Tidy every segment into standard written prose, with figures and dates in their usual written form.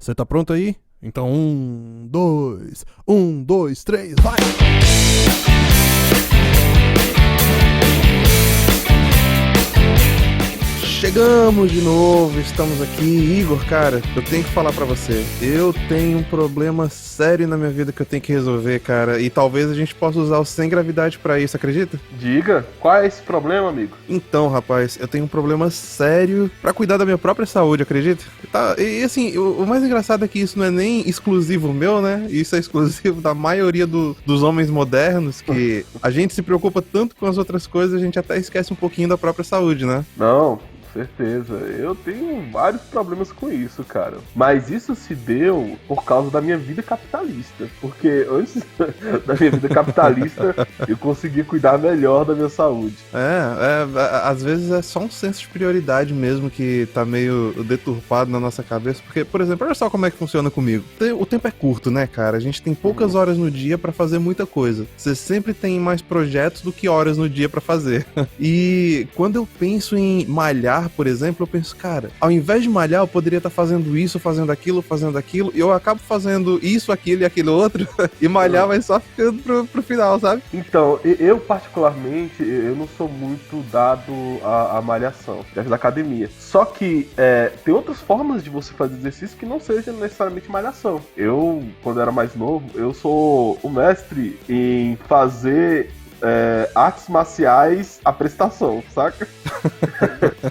Você tá pronto aí? Então, um, dois, três, vai! Chegamos de novo, estamos aqui. Igor, cara, eu tenho que falar pra você. Eu tenho um problema sério na minha vida que eu tenho que resolver, cara. E talvez a gente possa usar o sem gravidade pra isso, acredita? Diga, qual é esse problema, amigo? Então, rapaz, eu tenho um problema sério pra cuidar da minha própria saúde, acredita? Tá, e assim, o mais engraçado é que isso não é nem exclusivo meu, né? Isso é exclusivo da maioria dos homens modernos, que a gente se preocupa tanto com as outras coisas, a gente até esquece um pouquinho da própria saúde, né? Não, certeza. Eu tenho vários problemas com isso, cara. Mas isso se deu por causa da minha vida capitalista. Porque antes da minha vida capitalista, eu conseguia cuidar melhor da minha saúde. Às vezes é só um senso de prioridade mesmo que tá meio deturpado na nossa cabeça. Porque, por exemplo, olha só como é que funciona comigo. O tempo é curto, né, cara? A gente tem poucas horas no dia pra fazer muita coisa. Você sempre tem mais projetos do que horas no dia pra fazer. E quando eu penso em malhar, por exemplo, eu penso, cara, ao invés de malhar, eu poderia estar fazendo isso, fazendo aquilo, e eu acabo fazendo isso, aquilo e aquilo outro, e malhar vai só ficando pro final, sabe? Então, eu particularmente, eu não sou muito dado à malhação, da academia. Só que tem outras formas de você fazer exercício que não seja necessariamente malhação. Eu, quando era mais novo, eu sou o mestre em fazer artes marciais à prestação, saca?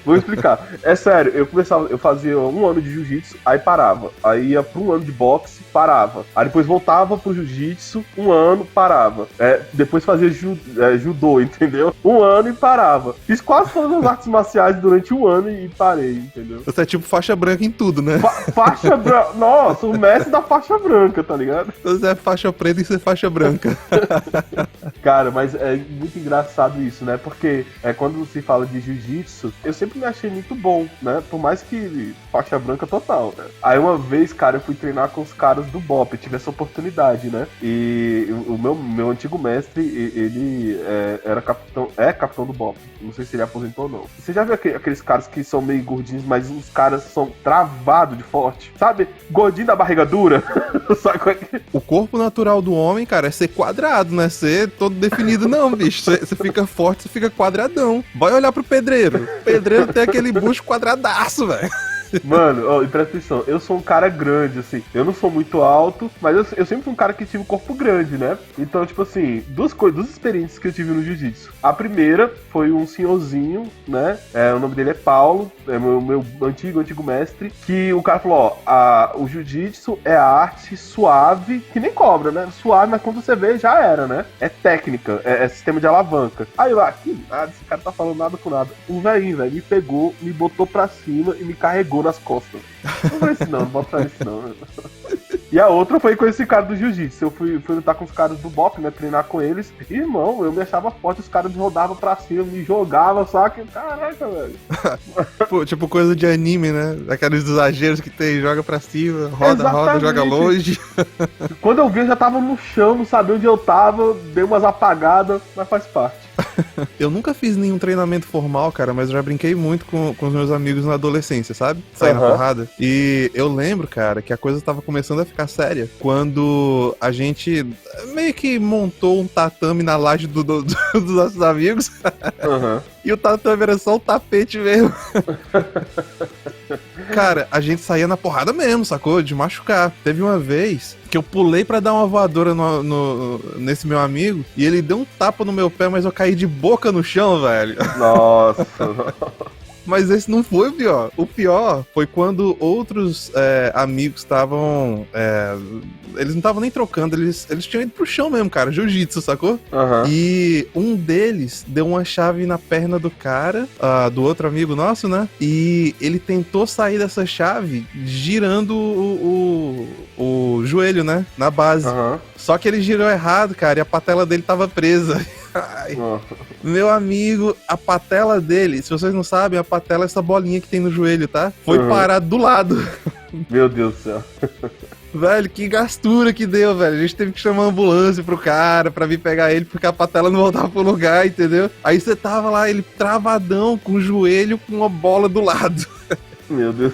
Vou explicar. É sério, eu fazia 1 ano de jiu-jitsu, aí parava. Aí ia pra 1 ano de boxe, parava. Aí depois voltava pro jiu-jitsu, 1 ano, parava. Depois fazia judô, entendeu? 1 ano e parava. Fiz quase todas as artes marciais durante 1 ano e parei, entendeu? Você é tipo faixa branca em tudo, né? Faixa branca. Nossa, o mestre da faixa branca, tá ligado? Você é faixa preta e você é faixa branca. Cara, mas é muito engraçado isso, né? Porque quando se fala de jiu-jitsu, eu sempre me achei muito bom, né? Por mais que faixa branca total, né? Aí uma vez, cara, eu fui treinar com os caras do BOP, eu tive essa oportunidade, né? E o meu antigo mestre, ele era capitão do BOP. Não sei se ele aposentou ou não. Você já viu aqueles caras que são meio gordinhos, mas os caras são travados de forte? Sabe? Gordinho da barriga dura? Sabe qual é? O corpo natural do homem, cara, é ser quadrado, não é ser todo definido, não, bicho. Você fica forte, você fica quadradão. Vai olhar pro pedreiro. O pedreiro tem aquele bucho quadradaço, velho. Mano, e presta atenção, eu sou um cara grande, assim, eu não sou muito alto, mas eu sempre fui um cara que tive um corpo grande, né? Então, tipo assim, duas experiências que eu tive no jiu-jitsu. A primeira foi um senhorzinho, né? O nome dele é Paulo, é meu antigo mestre, que o cara falou, ó, o jiu-jitsu é a arte suave, que nem cobra, né? Suave, mas quando você vê, já era, né? É técnica, é sistema de alavanca. Aí eu, que nada, esse cara tá falando nada com nada. O velhinho, me pegou, me botou pra cima e me carregou nas costas. Não foi isso não bota isso não. E a outra foi com esse cara do jiu-jitsu. Eu fui lutar com os caras do BOP, né? Treinar com eles. E, irmão, eu me achava forte, os caras me rodavam pra cima, me jogavam, só que. Caraca, velho. Pô, tipo coisa de anime, né? Aqueles exageros que tem, joga pra cima, roda, Exatamente. joga longe. Quando eu vi, eu já tava no chão, não sabia onde eu tava, dei umas apagadas, mas faz parte. Eu nunca fiz nenhum treinamento formal, cara, mas eu já brinquei muito com os meus amigos na adolescência, sabe? Sair na porrada. E eu lembro, cara, que a coisa tava começando a ficar séria quando a gente meio que montou um tatame na laje dos nossos amigos. Uhum. E o tatame era só um tapete mesmo. Cara, a gente saía na porrada mesmo, sacou? De machucar. Teve uma vez que eu pulei pra dar uma voadora nesse meu amigo e ele deu um tapa no meu pé, mas eu caí de boca no chão, velho. Nossa. Mas esse não foi o pior. O pior foi quando outros amigos estavam... eles não estavam nem trocando, eles tinham ido pro chão mesmo, cara. Jiu-jitsu, sacou? Uhum. E um deles deu uma chave na perna do cara, do outro amigo nosso, né? E ele tentou sair dessa chave girando o joelho, né? Na base. Uhum. Só que ele girou errado, cara, e a patela dele tava presa. Ai. Meu amigo, a patela dele, se vocês não sabem, a patela é essa bolinha que tem no joelho, tá? Foi parar do lado. Meu Deus do céu. Velho, que gastura que deu, velho. A gente teve que chamar uma ambulância pro cara pra vir pegar ele, porque a patela não voltava pro lugar, entendeu? Aí você tava lá, ele travadão, com o joelho, com uma bola do lado. Meu Deus.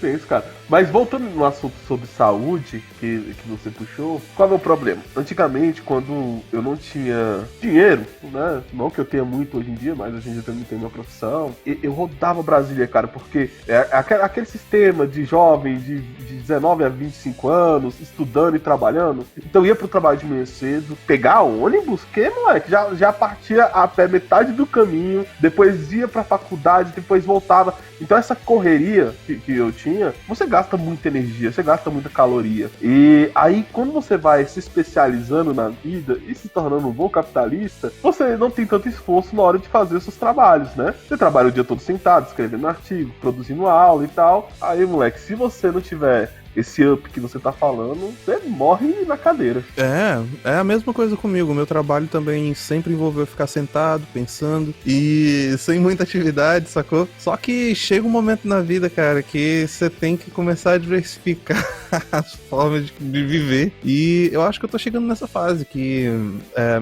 Tem isso, cara. Mas voltando no assunto sobre saúde, que você puxou, qual é o problema? Antigamente, quando eu não tinha dinheiro, né? Não que eu tenha muito hoje em dia, mas hoje em dia eu também tenho minha profissão. Eu rodava Brasília, cara, porque aquele sistema de jovem de 19 a 25 anos, estudando e trabalhando. Então eu ia pro trabalho de manhã cedo, pegar ônibus, que, moleque, já partia a pé metade do caminho, depois ia pra faculdade, depois voltava. Então essa correria que eu tinha, você gasta muita energia, você gasta muita caloria. E aí quando você vai se especializando na vida e se tornando um bom capitalista, você não tem tanto esforço na hora de fazer os seus trabalhos, né? Você trabalha o dia todo sentado, escrevendo artigo, produzindo aula e tal. Aí, moleque, se você não tiver esse up que você tá falando, você morre na cadeira. É a mesma coisa comigo. O meu trabalho também sempre envolveu ficar sentado, pensando e sem muita atividade, sacou? Só que chega um momento na vida, cara, que você tem que começar a diversificar as formas de viver. E eu acho que eu tô chegando nessa fase que...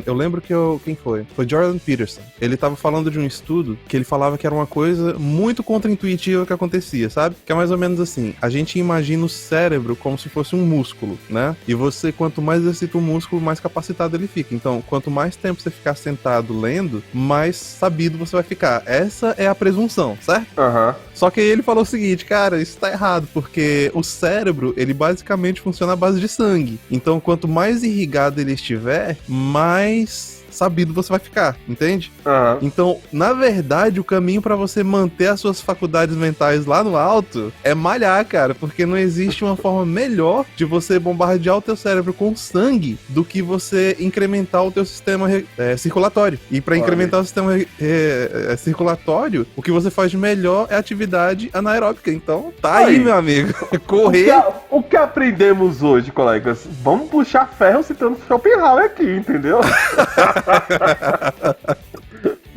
eu lembro que quem foi? Foi Jordan Peterson. Ele tava falando de um estudo que ele falava que era uma coisa muito contraintuitiva que acontecia, sabe? Que é mais ou menos assim. A gente imagina o cérebro como se fosse um músculo, né? E você, quanto mais exercita o músculo, mais capacitado ele fica. Então, quanto mais tempo você ficar sentado lendo, mais sabido você vai ficar. Essa é a presunção, certo? Aham. Só que aí ele falou o seguinte, cara, isso tá errado, porque o cérebro, ele basicamente funciona à base de sangue. Então, quanto mais irrigado ele estiver, mais sabido você vai ficar, entende? Uhum. Então, na verdade, o caminho pra você manter as suas faculdades mentais lá no alto é malhar, cara, porque não existe uma forma melhor de você bombardear o teu cérebro com sangue do que você incrementar o teu sistema circulatório. E pra incrementar o sistema circulatório, o que você faz de melhor é atividade anaeróbica. Então, tá aí, meu amigo. Correr. O que aprendemos hoje, colegas? Vamos puxar ferro citando Schopenhauer aqui, entendeu?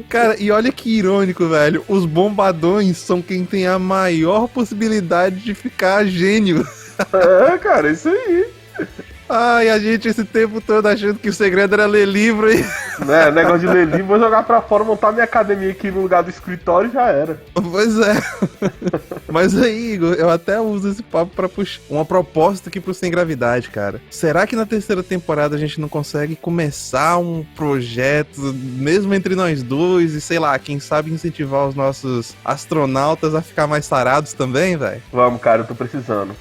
Cara, e olha que irônico, velho. Os bombadões são quem tem a maior possibilidade de ficar gênio. Cara, isso aí. Ai, a gente esse tempo todo achando que o segredo era ler livro e... Né, negócio de ler livro, vou jogar pra fora, montar minha academia aqui no lugar do escritório e já era. Pois é. Mas aí, Igor, eu até uso esse papo pra puxar uma proposta aqui pro Sem Gravidade, cara. Será que na terceira temporada a gente não consegue começar um projeto, mesmo entre nós dois, e sei lá, quem sabe incentivar os nossos astronautas a ficar mais sarados também, velho? Vamos, cara, eu tô precisando.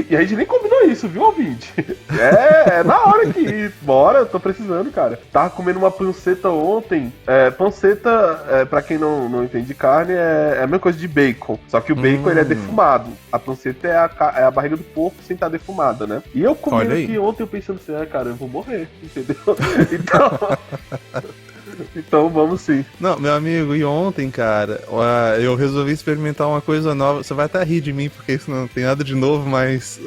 E a gente nem combinou isso, viu, ouvinte? É na hora que bora, eu tô precisando, cara. Tava comendo uma panceta ontem. Panceta, pra quem não entende de carne, é a mesma coisa de bacon. Só que o bacon ele é defumado. A panceta é a barriga do porco sem estar defumada, né? E eu comendo aqui ontem, eu pensando assim, cara, eu vou morrer, entendeu? Então vamos sim. Não, meu amigo, e ontem, cara, eu resolvi experimentar uma coisa nova. Você vai até rir de mim, porque isso não tem nada de novo, mas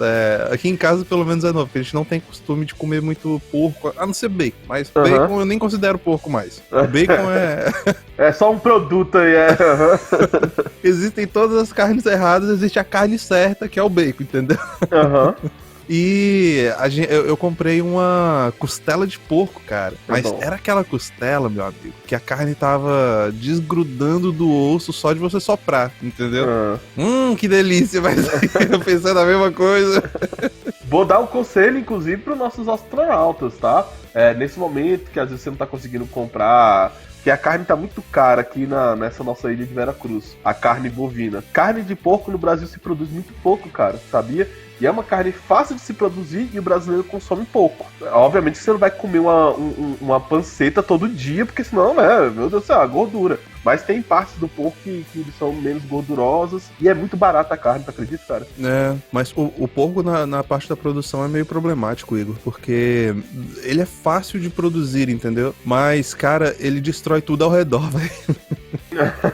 aqui em casa pelo menos é novo, porque a gente não tem costume de comer muito porco, a não ser bacon. Mas bacon eu nem considero porco mais. O bacon é só um produto aí, Existem todas as carnes erradas, existe a carne certa, que é o bacon, entendeu? E eu comprei uma costela de porco, cara. Mas era aquela costela, meu amigo, que a carne tava desgrudando do osso só de você soprar, entendeu? Que delícia, mas eu pensando a mesma coisa. Vou dar um conselho, inclusive, para os nossos astronautas, tá? Nesse momento que às vezes você não tá conseguindo comprar... Que a carne tá muito cara aqui nessa nossa ilha de Veracruz. A carne bovina. Carne de porco no Brasil se produz muito pouco, cara, sabia? E é uma carne fácil de se produzir e o brasileiro consome pouco. Obviamente você não vai comer uma panceta todo dia, porque senão, né, meu Deus do céu, a gordura. Mas tem partes do porco que são menos gordurosas e é muito barata a carne, tu acredita, cara? Mas o porco na parte da produção é meio problemático, Igor, porque ele é fácil de produzir, entendeu? Mas, cara, ele destrói tudo ao redor, velho.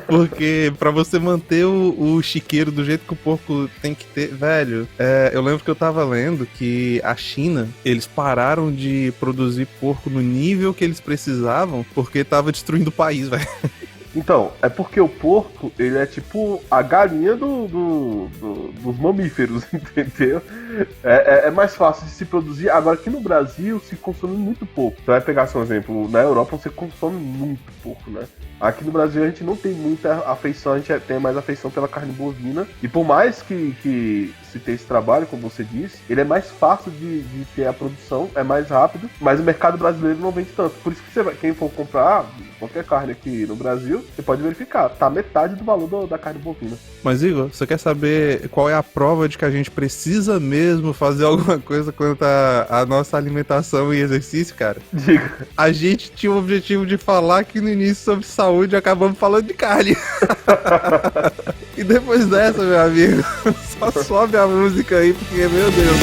Porque pra você manter o chiqueiro do jeito que o porco tem que ter, velho, eu lembro que eu tava lendo que a China, eles pararam de produzir porco no nível que eles precisavam porque tava destruindo o país, velho. Então, é porque o porco, ele é tipo a galinha dos mamíferos, entendeu? É mais fácil de se produzir. Agora, aqui no Brasil se consome muito pouco. Você vai pegar, por exemplo, na Europa você consome muito pouco, né? Aqui no Brasil a gente não tem muita afeição, a gente tem mais afeição pela carne bovina. E por mais que se tenha esse trabalho, como você disse, ele é mais fácil de ter a produção, é mais rápido, mas o mercado brasileiro não vende tanto. Por isso que quem for comprar qualquer carne aqui no Brasil, você pode verificar, tá metade do valor da carne bovina. Mas Igor, você quer saber qual é a prova de que a gente precisa mesmo fazer alguma coisa quanto à nossa alimentação e exercício, cara? Diga. A gente tinha o objetivo de falar aqui no início sobre saúde e acabamos falando de carne. E depois dessa, meu amigo, só sobe a música aí, porque, meu Deus.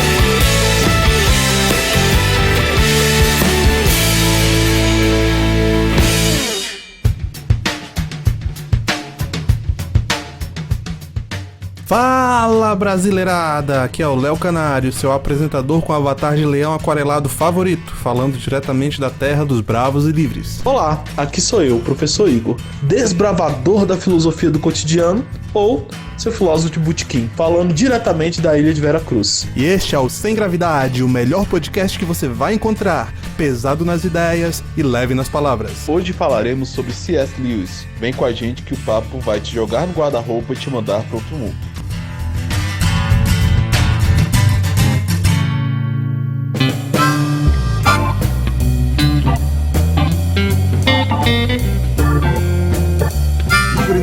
Fala, brasileirada! Aqui é o Léo Canário, seu apresentador com avatar de leão aquarelado favorito, falando diretamente da terra dos bravos e livres. Olá, aqui sou eu, o professor Igor, desbravador da filosofia do cotidiano, ou seu filósofo de botequim, falando diretamente da ilha de Vera Cruz. E este é o Sem Gravidade, o melhor podcast que você vai encontrar, pesado nas ideias e leve nas palavras. Hoje falaremos sobre C.S. Lewis. Vem com a gente que o papo vai te jogar no guarda-roupa e te mandar para outro mundo.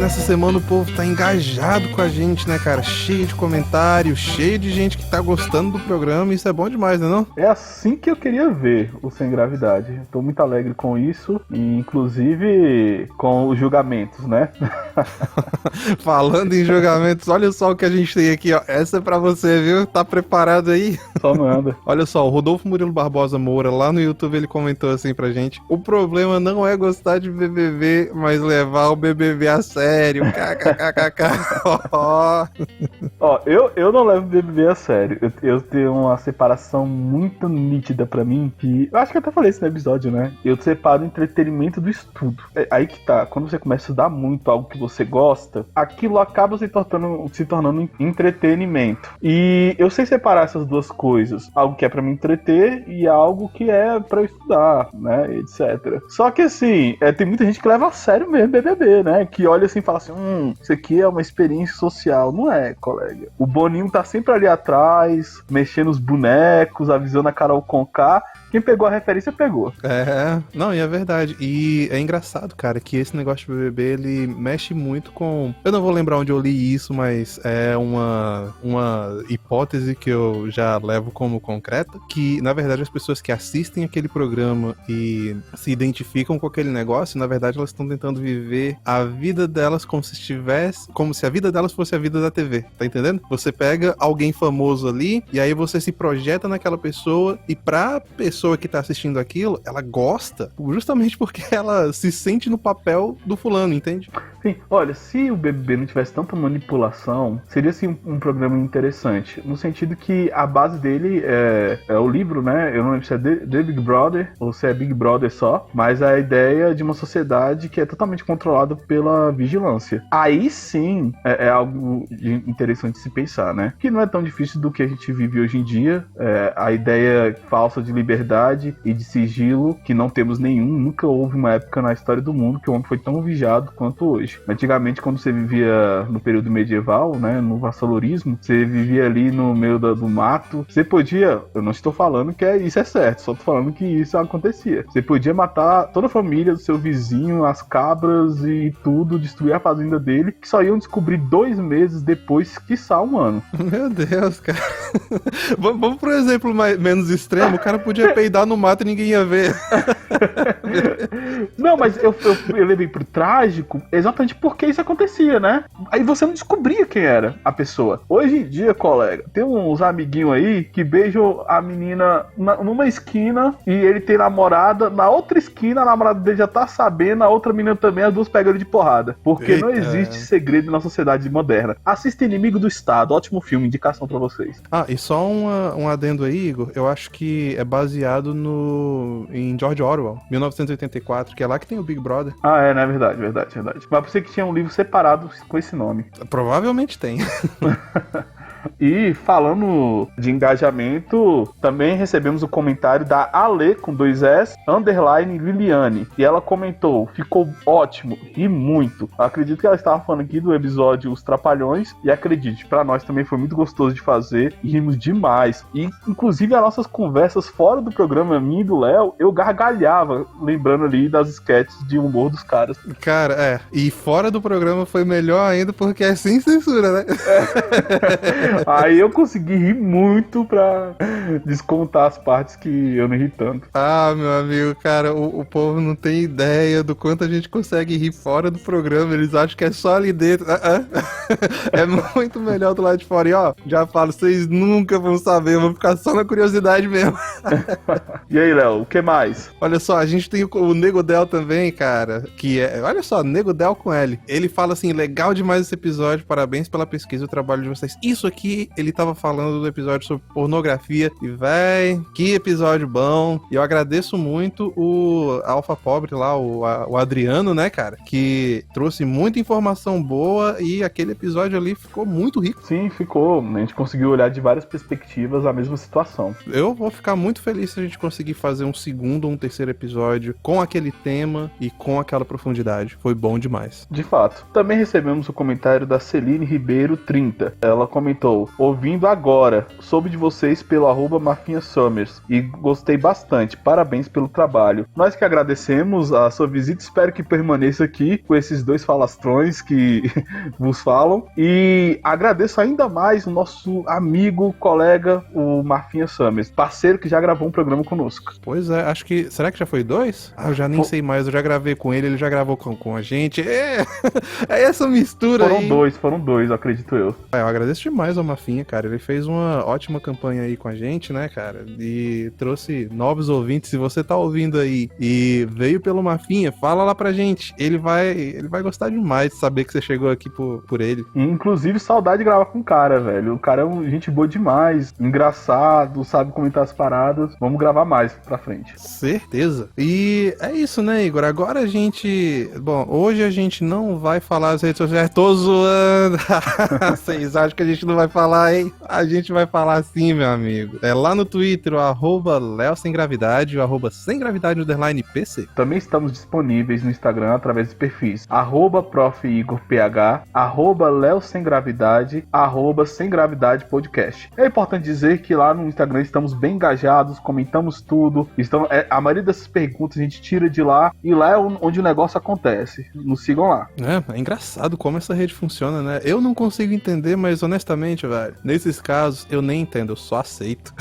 Nessa semana o povo tá engajado com a gente, né, cara? Cheio de comentários, cheio de gente que tá gostando do programa, isso é bom demais, né, não? É assim que eu queria ver o Sem Gravidade. Tô muito alegre com isso, e inclusive com os julgamentos, né? Falando em julgamentos, olha só o que a gente tem aqui, ó. Essa é pra você, viu? Tá preparado aí? Só manda. Olha só, o Rodolfo Murilo Barbosa Moura, lá no YouTube, ele comentou assim pra gente: o problema não é gostar de BBB, mas levar o BBB a sério. KKKKK. Ó, eu não levo o BBB a sério. Eu tenho uma separação muito nítida pra mim, que eu acho que eu até falei isso no episódio, né? Eu separo o entretenimento do estudo. É aí que tá, quando você começa a estudar muito algo que você gosta, aquilo acaba se tornando entretenimento. E eu sei separar essas duas coisas, algo que é pra me entreter e algo que é pra eu estudar, né, etc. Só que assim, tem muita gente que leva a sério mesmo BBB, né? Que olha assim e fala assim, isso aqui é uma experiência social. Não é, colega. O Boninho tá sempre ali atrás, mexendo os bonecos, avisando a Carol Conká. Quem pegou a referência, pegou. Não, e é verdade. E é engraçado, cara, que esse negócio de BBB, ele mexe muito com... Eu não vou lembrar onde eu li isso, mas é uma hipótese que eu já levo como concreta, que, na verdade, as pessoas que assistem aquele programa e se identificam com aquele negócio, na verdade, elas estão tentando viver a vida delas como se a vida delas fosse a vida da TV, tá entendendo? Você pega alguém famoso ali, e aí você se projeta naquela pessoa, e pra pessoa que tá assistindo aquilo, ela gosta justamente porque ela se sente no papel do fulano, entende? Sim, olha, se o BBB não tivesse tanta manipulação, seria sim um programa interessante, no sentido que a base dele é o livro, né? Eu não lembro se é The Big Brother ou se é Big Brother só, mas a ideia de uma sociedade que é totalmente controlada pela vigilância. Aí sim é algo interessante de se pensar, né? Que não é tão difícil do que a gente vive hoje em dia, a ideia falsa de liberdade e de sigilo, que não temos nenhum. Nunca houve uma época na história do mundo que o homem foi tão vigiado quanto hoje. Antigamente, quando você vivia no período medieval, né, no vassalorismo, você vivia ali no meio do mato, você podia, eu não estou falando que isso é certo, só estou falando que isso acontecia. Você podia matar toda a família do seu vizinho, as cabras e tudo, destruir a fazenda dele, que só iam descobrir 2 meses depois, quiçá 1 ano. Meu Deus, cara. Vamos pro exemplo menos extremo. O cara podia peidar no mato e ninguém ia ver. Não, mas eu levei pro trágico exatamente porque isso acontecia, né? Aí você não descobria quem era a pessoa. Hoje em dia, colega, tem uns amiguinhos aí que beijam a menina numa esquina e ele tem namorada, na outra esquina a namorada dele já tá sabendo, a outra menina também, as duas pegam ele de porrada. Porque não existe segredo na sociedade moderna. Assista Inimigo do Estado, ótimo filme, indicação pra vocês. E só um adendo aí, Igor, eu acho que é baseado em George Orwell, 1984, que é lá que tem o Big Brother. Né? Verdade. Mas pensei que tinha um livro separado com esse nome. Provavelmente tem. E falando de engajamento, também recebemos o comentário da Ale, com 2 S, _ Liliane. E ela comentou, ficou ótimo, ri muito. Eu acredito que ela estava falando aqui do episódio Os Trapalhões. E acredite, pra nós também foi muito gostoso de fazer e rimos demais. E inclusive as nossas conversas fora do programa, minha e do Léo, eu gargalhava, lembrando ali das sketches de humor dos caras. Cara, e fora do programa foi melhor ainda porque é sem censura, né? Aí eu consegui rir muito pra descontar as partes que eu não ri tanto. Ah, meu amigo, cara, o povo não tem ideia do quanto a gente consegue rir fora do programa. Eles acham que é só ali dentro. É muito melhor do lado de fora. E ó, já falo, vocês nunca vão saber, eu vou ficar só na curiosidade mesmo. E aí, Léo, o que mais? Olha só, a gente tem o Nego Del também, cara, que é... Olha só, Nego Del com L. Ele fala assim, legal demais esse episódio, parabéns pela pesquisa e o trabalho de vocês. Isso aqui, ele tava falando do episódio sobre pornografia. E, véi, que episódio bom. E eu agradeço muito o Alfa Pobre lá, o Adriano, né, cara, que trouxe muita informação boa e aquele episódio ali ficou muito rico. Sim, ficou. A gente conseguiu olhar de várias perspectivas a mesma situação. Eu vou ficar muito feliz se a gente conseguir fazer um segundo ou um terceiro episódio com aquele tema e com aquela profundidade. Foi bom demais. De fato. Também recebemos o comentário da Celine Ribeiro 30. Ela comentou, ouvindo agora, soube de vocês pelo @MarfinhaSummers e gostei bastante. Parabéns pelo trabalho. Nós que agradecemos a sua visita, espero que permaneça aqui com esses 2 falastrões que vos falam. E agradeço ainda mais o nosso amigo, colega, o Marfinha Summers, parceiro que já gravou um programa conosco. Pois é, acho que... Será que já foi 2? Ah, eu já nem sei mais, eu já gravei com ele já gravou com a gente. É essa mistura aí. Foram dois, acredito eu. Eu agradeço demais ao Mafinha, cara. Ele fez uma ótima campanha aí com a gente, né, cara? E trouxe novos ouvintes. Se você tá ouvindo aí e veio pelo Mafinha, fala lá pra gente. Ele vai gostar demais de saber que você chegou aqui por ele. E, inclusive, saudade de gravar com o cara, velho. O cara é gente boa demais, engraçado, sabe comentar as paradas. Vamos gravar mais pra frente. Certeza. E é isso, né, Igor? Agora a gente... Bom, hoje a gente não vai falar as redes sociais. Tô zoando. Vocês acham que a gente não vai falar, hein? A gente vai falar sim, meu amigo. É lá no Twitter, o @LeoSemGravidade, o @SemGravidade_PC. Também estamos disponíveis no Instagram através dos perfis @ProfIgorPH, @LeoSemGravidade, @SemGravidadePodcast. É importante dizer que lá no Instagram estamos bem engajados, comentamos tudo. A maioria dessas perguntas a gente tira de lá e lá é onde o negócio acontece. Nos sigam lá. É engraçado como essa rede funciona, né? Eu não consigo entender, mas honestamente, velho, nesses casos eu nem entendo, eu só aceito.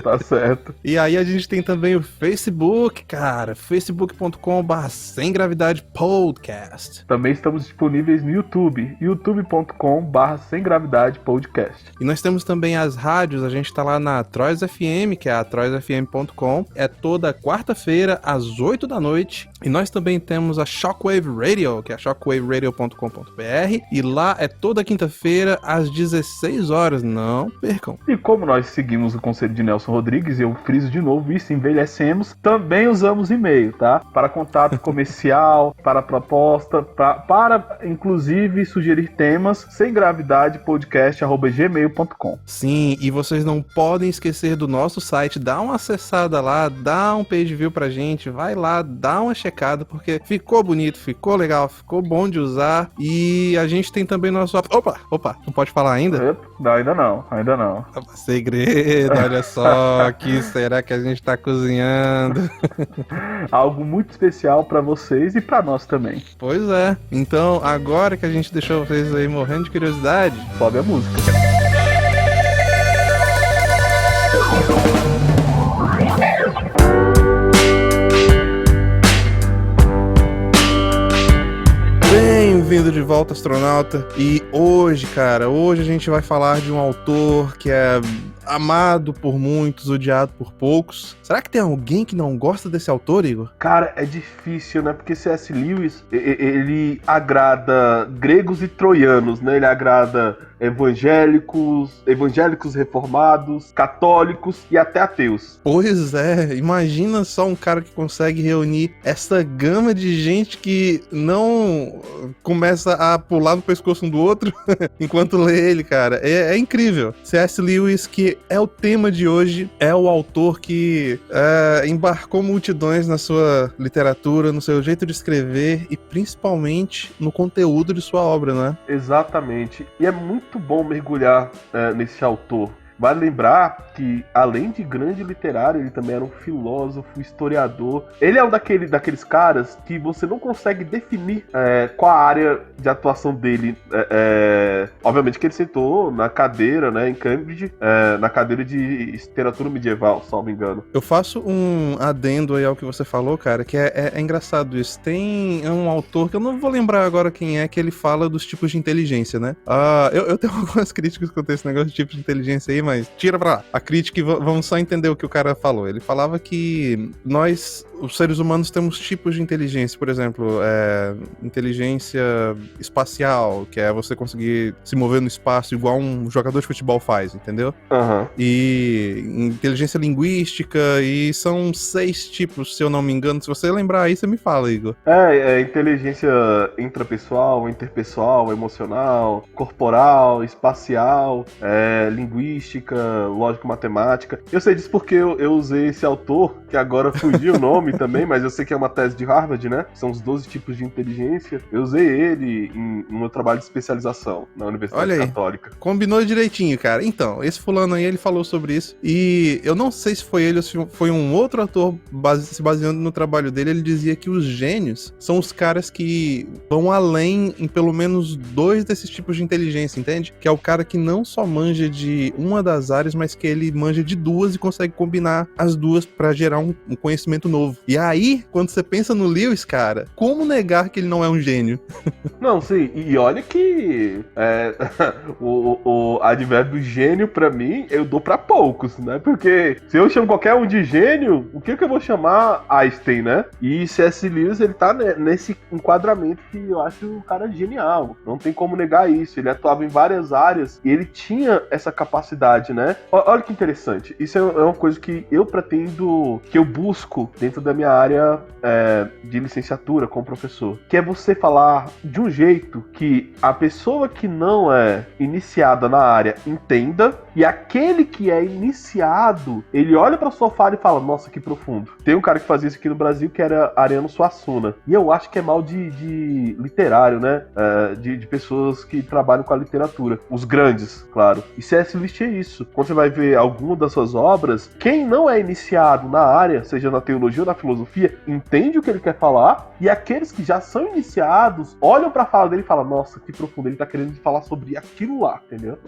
Tá certo. E aí a gente tem também o Facebook, cara, facebook.com/SemGravidadePodcast. Também estamos disponíveis no YouTube, youtube.com/SemGravidadePodcast. E nós temos também as rádios, a gente tá lá na Trois FM, que é a troisfm.com, é toda quarta-feira às 8 da noite. E nós também temos a Shockwave Radio, que é shockwaveradio.com.br, e lá é toda quinta-feira às 16 horas, não percam. E como nós seguimos o conselho de Nelson Rodrigues, eu friso de novo isso, envelhecemos, também usamos e-mail, tá? Para contato comercial, para proposta, para inclusive sugerir temas, semgravidadepodcast@gmail.com. Sim, e vocês não podem esquecer do nosso site, dá uma acessada lá, dá um page view pra gente, vai lá, dá uma checada, porque ficou bonito, ficou legal, ficou bom de usar, e a gente tem também nosso... Opa, não pode falar ainda? Não, ainda não. Segredo, olha só, que será que a gente tá cozinhando? Algo muito especial pra vocês e pra nós também. Pois é, então agora que a gente deixou vocês aí morrendo de curiosidade, sobe a música. Bem-vindo de volta, astronauta. E hoje, cara, a gente vai falar de um autor que é amado por muitos, odiado por poucos. Será que tem alguém que não gosta desse autor, Igor? Cara, é difícil, né? Porque C.S. Lewis, ele agrada gregos e troianos, né? Ele agrada evangélicos reformados, católicos e até ateus. Pois é, imagina só um cara que consegue reunir essa gama de gente que não começa começa a pular no pescoço um do outro enquanto lê ele, cara. É incrível. C.S. Lewis, que é o tema de hoje, é o autor que embarcou multidões na sua literatura, no seu jeito de escrever e principalmente no conteúdo de sua obra, né? Exatamente. E é muito bom mergulhar nesse autor. Vale lembrar que, além de grande literário, ele também era um filósofo, historiador. Ele é um daqueles caras que você não consegue definir qual a área de atuação dele. Obviamente que ele sentou na cadeira, né, em Cambridge, na cadeira de literatura medieval, salvo engano. Eu faço um adendo aí ao que você falou, cara, que é engraçado isso. Tem um autor, que eu não vou lembrar agora quem é, que ele fala dos tipos de inteligência, né? Eu tenho algumas críticas contra esse negócio de tipos de inteligência aí, mas tira pra lá. A crítica, e vamos só entender o que o cara falou. Ele falava que nós, os seres humanos, temos tipos de inteligência. Por exemplo, inteligência espacial, que é você conseguir se mover no espaço igual um jogador de futebol faz, entendeu? Uhum. E inteligência linguística, e são 6 tipos, se eu não me engano. Se você lembrar aí, você me fala, Igor. Inteligência intrapessoal, interpessoal, emocional, corporal, espacial, linguística, lógico-matemática. Eu sei disso porque eu usei esse autor, que agora fugiu o nome também, mas eu sei que é uma tese de Harvard, né? São os 12 tipos de inteligência. Eu usei ele no meu trabalho de especialização na Universidade Católica. Combinou direitinho, cara. Então, esse fulano aí, ele falou sobre isso, e eu não sei se foi ele ou se foi um outro autor se baseando no trabalho dele. Ele dizia que os gênios são os caras que vão além em pelo menos 2 desses tipos de inteligência, entende? Que é o cara que não só manja de uma das áreas, mas que ele manja de 2 e consegue combinar as 2 pra gerar um conhecimento novo. E aí, quando você pensa no Lewis, cara, como negar que ele não é um gênio? Não, sim, e olha que o advérbio gênio, pra mim, eu dou pra poucos, né? Porque se eu chamo qualquer um de gênio, o que eu vou chamar Einstein, né? E C.S. Lewis, ele tá nesse enquadramento que eu acho o cara genial. Não tem como negar isso. Ele atuava em várias áreas e ele tinha essa capacidade, né? Olha que interessante. Isso é uma coisa que eu pretendo, que eu busco dentro da minha área de licenciatura como professor, que é você falar de um jeito que a pessoa que não é iniciada na área entenda, e aquele que é iniciado, ele olha pra sua fala e fala, nossa, que profundo. Tem um cara que fazia isso aqui no Brasil, que era Ariano Suassuna, e eu acho que é mal de literário, né? De pessoas que trabalham com a literatura, os grandes, claro. E C.S. Lewis tinha isso. Quando você vai ver alguma das suas obras, quem não é iniciado na área, seja na teologia ou na filosofia, entende o que ele quer falar, e aqueles que já são iniciados olham pra fala dele e falam, nossa, que profundo, ele tá querendo falar sobre aquilo lá, entendeu?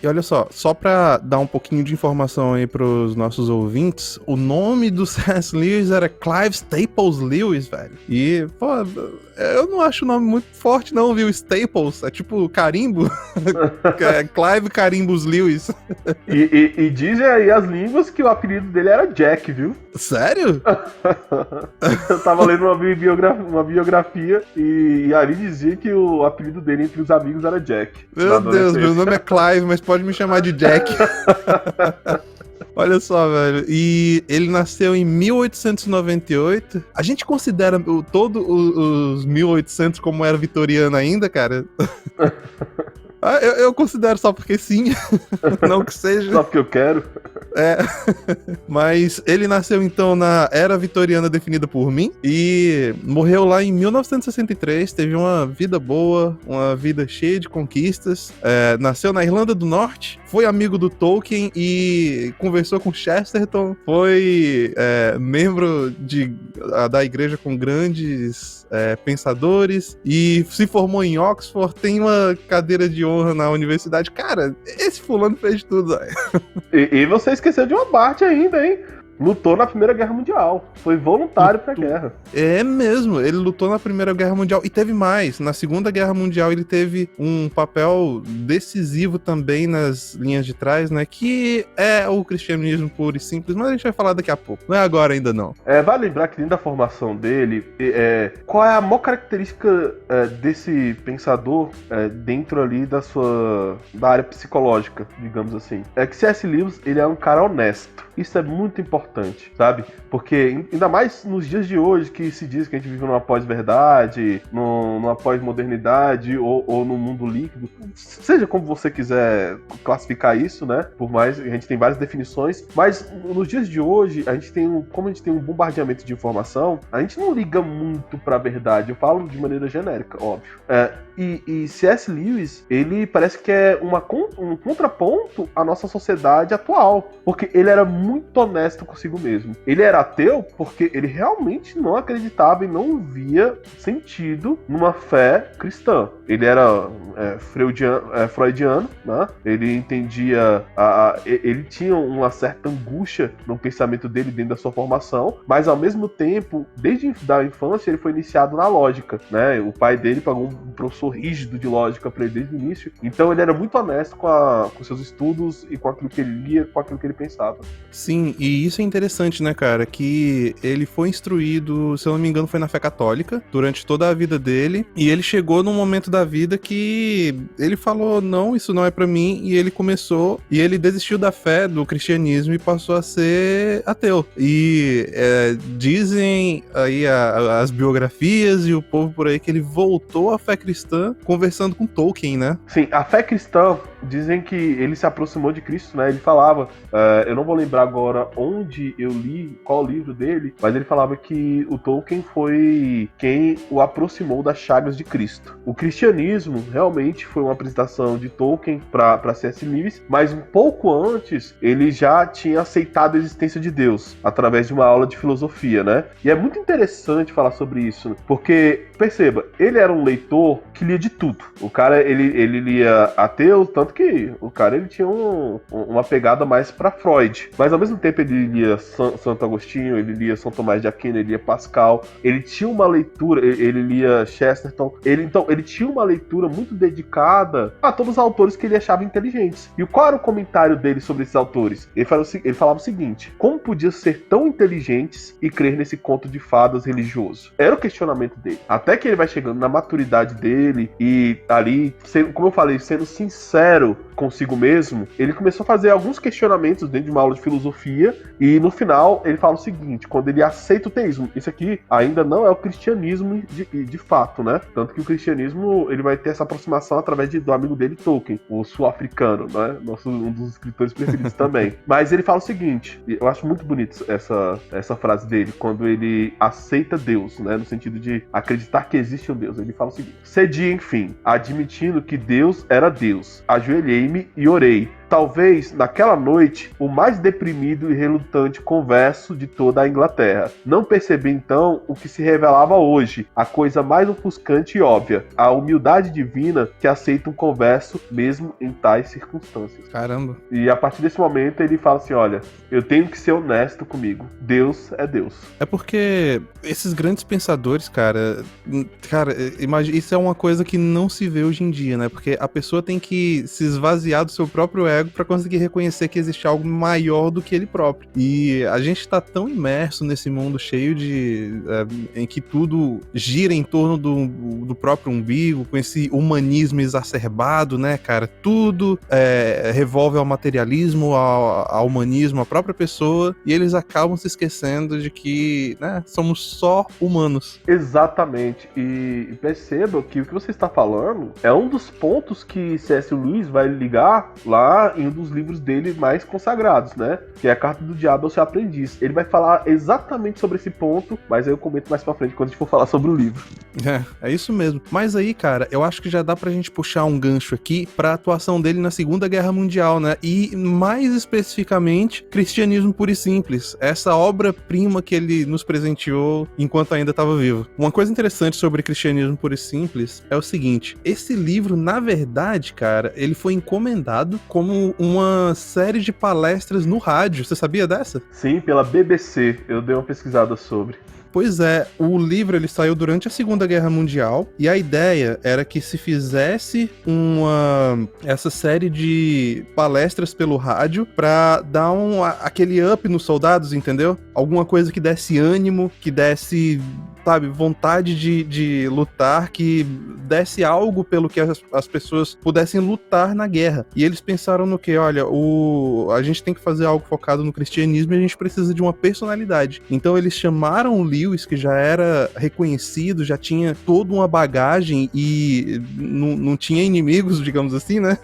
E olha só pra dar um pouquinho de informação aí pros nossos ouvintes, o nome do C.S. Lewis era Clive Staples Lewis, velho. E, pô, eu não acho o nome muito forte não, viu? Staples, é tipo carimbo. Clive Carimbos Lewis. E dizem aí as línguas que o apelido dele era Jack, viu? Sério? Eu tava lendo uma biografia e ali dizia que o apelido dele entre os amigos era Jack. Meu Deus, meu nome é Clive, mas pode me chamar de Jack. Olha só, velho. E ele nasceu em 1898. A gente considera todos os 1800 como era vitoriano ainda, cara? Eu considero só porque sim. Não que seja. Só porque eu quero. Mas ele nasceu então na era vitoriana definida por mim e morreu lá em 1963. Teve uma vida boa, uma vida cheia de conquistas. Nasceu na Irlanda do Norte, foi amigo do Tolkien e conversou com Chesterton. Foi membro da igreja com grandes pensadores e se formou em Oxford. Tem uma cadeira de honra na universidade. Cara, esse fulano fez tudo, velho. E você esqueceu de uma parte ainda, hein? Lutou na Primeira Guerra Mundial. Foi voluntário pra guerra. É mesmo, ele lutou na Primeira Guerra Mundial. E teve mais. Na Segunda Guerra Mundial ele teve um papel decisivo também nas linhas de trás, né? Que é o cristianismo puro e simples. Mas a gente vai falar daqui a pouco. Não é agora ainda, não. Vale lembrar que dentro da formação dele, qual é a maior característica desse pensador dentro ali da área psicológica, digamos assim? É que C.S. Lewis, ele é um cara honesto. Isso é muito importante, sabe? Porque, ainda mais nos dias de hoje, que se diz que a gente vive numa pós-verdade, numa pós-modernidade ou num mundo líquido, seja como você quiser classificar isso, né? Por mais, a gente tem várias definições, mas nos dias de hoje, como a gente tem um bombardeamento de informação, a gente não liga muito pra verdade. Eu falo de maneira genérica, óbvio. E C.S. Lewis, ele parece que é um contraponto à nossa sociedade atual, porque ele era muito honesto consigo mesmo. Ele era ateu porque ele realmente não acreditava e não via sentido numa fé cristã. Ele era freudiano, né? Ele entendia, ele tinha uma certa angústia no pensamento dele dentro da sua formação, mas ao mesmo tempo, desde a infância, ele foi iniciado na lógica, né? O pai dele pagou um professor rígido de lógica para ele desde o início, então ele era muito honesto com seus estudos e com aquilo que ele lia, com aquilo que ele pensava. Sim, e isso é interessante, né, cara, que ele foi instruído, se eu não me engano, foi na fé católica, durante toda a vida dele, e ele chegou num momento da vida que ele falou, não, isso não é pra mim, e ele desistiu da fé, do cristianismo, e passou a ser ateu. E dizem aí as biografias e o povo por aí que ele voltou à fé cristã conversando com Tolkien, né? Sim, a fé cristã, dizem que ele se aproximou de Cristo, né? Ele falava, eu não vou lembrar agora onde eu li, qual livro dele, mas ele falava que o Tolkien foi quem o aproximou das chagas de Cristo. O cristianismo realmente foi uma apresentação de Tolkien para C.S. Lewis, mas um pouco antes ele já tinha aceitado a existência de Deus através de uma aula de filosofia, né? E é muito interessante falar sobre isso, porque, perceba, ele era um leitor que lia de tudo. O cara, ele lia ateu, tanto que o cara, ele tinha uma pegada mais pra Freud. Mas, ao mesmo tempo, ele lia Santo Agostinho, ele lia São Tomás de Aquino, ele lia Pascal. Ele tinha uma leitura, ele lia Chesterton. Ele tinha uma leitura muito dedicada a todos os autores que ele achava inteligentes. E qual era o comentário dele sobre esses autores? Ele falava o seguinte: como podia ser tão inteligentes e crer nesse conto de fadas religioso? Era o questionamento dele. Até que ele vai chegando na maturidade dele e ali, como eu falei, sendo sincero consigo mesmo, ele começou a fazer alguns questionamentos dentro de uma aula de filosofia e no final ele fala o seguinte: quando ele aceita o teísmo, isso aqui ainda não é o cristianismo de fato, né? Tanto que o cristianismo, ele vai ter essa aproximação através do amigo dele, Tolkien, o sul-africano, né? Um dos escritores preferidos também. Mas ele fala o seguinte, eu acho muito bonito essa frase dele, quando ele aceita Deus, né? No sentido de acreditar que existe um Deus. Ele fala o seguinte: cedi, enfim, admitindo que Deus era Deus. Ajoelhei-me e orei. Talvez, naquela noite, o mais deprimido e relutante converso de toda a Inglaterra. Não percebi, então, o que se revelava hoje, a coisa mais ofuscante e óbvia, a humildade divina que aceita um converso mesmo em tais circunstâncias. Caramba. E a partir desse momento ele fala assim: olha, eu tenho que ser honesto comigo. Deus é Deus. É porque esses grandes pensadores, cara, imagina, isso é uma coisa que não se vê hoje em dia, né? Porque a pessoa tem que se esvaziar do seu próprio ego para conseguir reconhecer que existe algo maior do que ele próprio. E a gente tá tão imerso nesse mundo cheio em que tudo gira em torno do próprio umbigo, com esse humanismo exacerbado, né, cara? Tudo revolve ao materialismo, ao humanismo, à própria pessoa, e eles acabam se esquecendo de que, né, somos só humanos. Exatamente. E perceba que o que você está falando é um dos pontos que C.S. Lewis vai ligar lá em um dos livros dele mais consagrados, né? Que é a Carta do Diabo ao Seu Aprendiz. Ele vai falar exatamente sobre esse ponto, mas aí eu comento mais pra frente quando a gente for falar sobre o livro. É isso mesmo. Mas aí, cara, eu acho que já dá pra gente puxar um gancho aqui pra atuação dele na Segunda Guerra Mundial, né? E mais especificamente, Cristianismo Puro e Simples. Essa obra-prima que ele nos presenteou enquanto ainda estava vivo. Uma coisa interessante sobre Cristianismo Puro e Simples é o seguinte: esse livro, na verdade, cara, ele foi encomendado como uma série de palestras no rádio. Você sabia dessa? Sim, pela BBC. Eu dei uma pesquisada sobre. Pois é, o livro ele saiu durante a Segunda Guerra Mundial e a ideia era que se fizesse essa série de palestras pelo rádio pra dar aquele up nos soldados, entendeu? Alguma coisa que desse ânimo, que desse sabe, vontade de lutar que desse algo pelo que as pessoas pudessem lutar na guerra. E eles pensaram no que, olha, a gente tem que fazer algo focado no cristianismo e a gente precisa de uma personalidade. Então eles chamaram o Lewis, que já era reconhecido, já tinha toda uma bagagem e não tinha inimigos, digamos assim, né?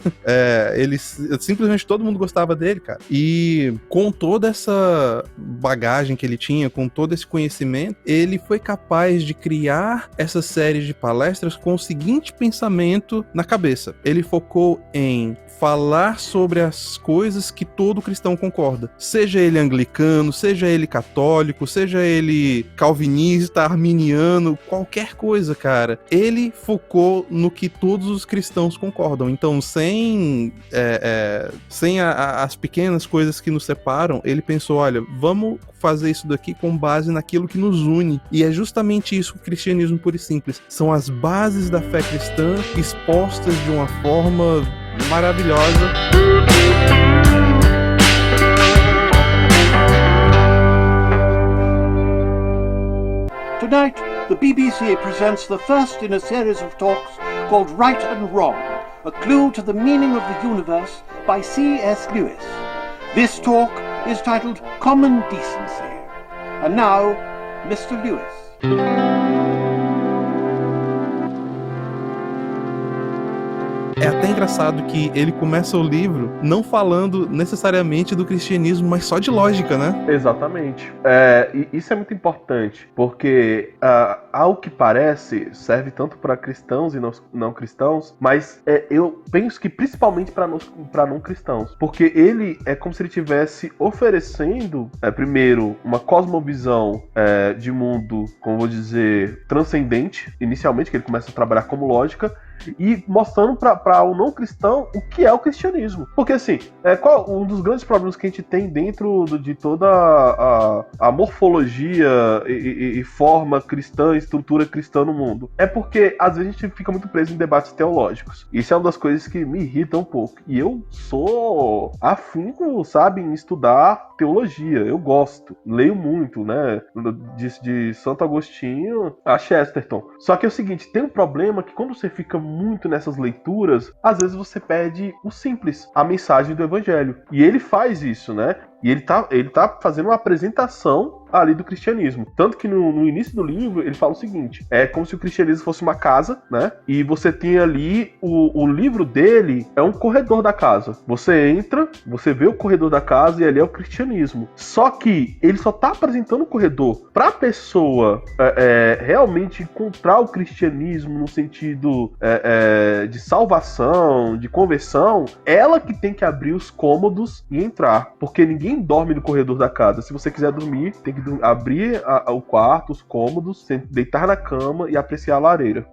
Simplesmente todo mundo gostava dele, cara. E com toda essa bagagem que ele tinha, com todo esse conhecimento, ele foi capaz de criar essa série de palestras com o seguinte pensamento na cabeça. Ele focou em falar sobre as coisas que todo cristão concorda. Seja ele anglicano, seja ele católico, seja ele calvinista, arminiano, qualquer coisa, cara. Ele focou no que todos os cristãos concordam. Então, sem as pequenas coisas que nos separam, ele pensou, olha, vamos fazer isso daqui com base naquilo que nos une. E é justamente isso o cristianismo puro e simples. São as bases da fé cristã expostas de uma forma maravilhosa. Tonight, the BBC presents the first in a series of talks called Right and Wrong, A Clue to the Meaning of the Universe by C.S. Lewis. This talk is titled Common Decency. And now, Mr. Lewis. É até engraçado que ele começa o livro não falando necessariamente do cristianismo, mas só de lógica, né? Exatamente. E isso é muito importante, porque, ao que parece, serve tanto para cristãos e não cristãos, mas eu penso que principalmente para não cristãos, porque ele é como se ele estivesse oferecendo, primeiro, uma cosmovisão de mundo, como vou dizer, transcendente, inicialmente, que ele começa a trabalhar como lógica, e mostrando para o não cristão o que é o cristianismo. Porque, assim, qual um dos grandes problemas que a gente tem dentro de toda a morfologia e forma cristã, estrutura cristã no mundo? É porque, às vezes, a gente fica muito preso em debates teológicos. Isso é uma das coisas que me irrita um pouco. E eu sou afinco, sabe, em estudar teologia. Eu gosto. Leio muito, né? De Santo Agostinho a Chesterton. Só que é o seguinte, tem um problema que quando você fica muito nessas leituras, às vezes você perde o simples, a mensagem do evangelho. E ele faz isso, né? E ele tá fazendo uma apresentação ali do cristianismo. Tanto que no início do livro ele fala o seguinte: é como se o cristianismo fosse uma casa, né? E você tem ali o livro dele é um corredor da casa. Você entra, você vê o corredor da casa e ali é o cristianismo. Só que ele só tá apresentando o corredor pra pessoa realmente encontrar o cristianismo no sentido de salvação, de conversão. Ela que tem que abrir os cômodos e entrar. Porque ninguém dorme no corredor da casa. Se você quiser dormir, tem que abrir o quarto, os cômodos, deitar na cama e apreciar a lareira.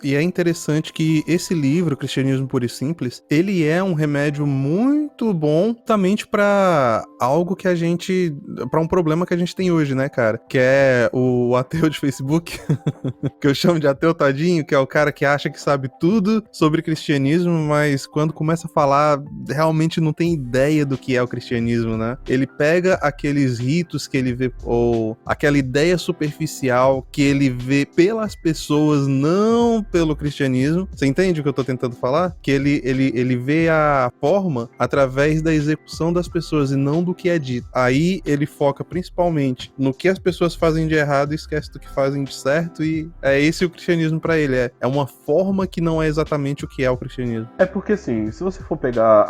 E é interessante que esse livro, Cristianismo Puro e Simples, ele é um remédio muito bom também pra algo que pra um problema que a gente tem hoje, né, cara? Que é o ateu de Facebook, que eu chamo de ateu tadinho, que é o cara que acha que sabe tudo sobre cristianismo, mas quando começa a falar, realmente não tem ideia do que é o cristianismo, né? Ele pega aqueles ritos que ele vê, ou aquela ideia superficial que ele vê pelas pessoas, não pelo cristianismo. Você entende o que eu tô tentando falar? Que ele vê a forma através da execução das pessoas e não do que é dito. Aí ele foca principalmente no que as pessoas fazem de errado e esquece do que fazem de certo, e é esse o cristianismo pra ele. É uma forma que não é exatamente o que é o cristianismo. É porque, assim, se você for pegar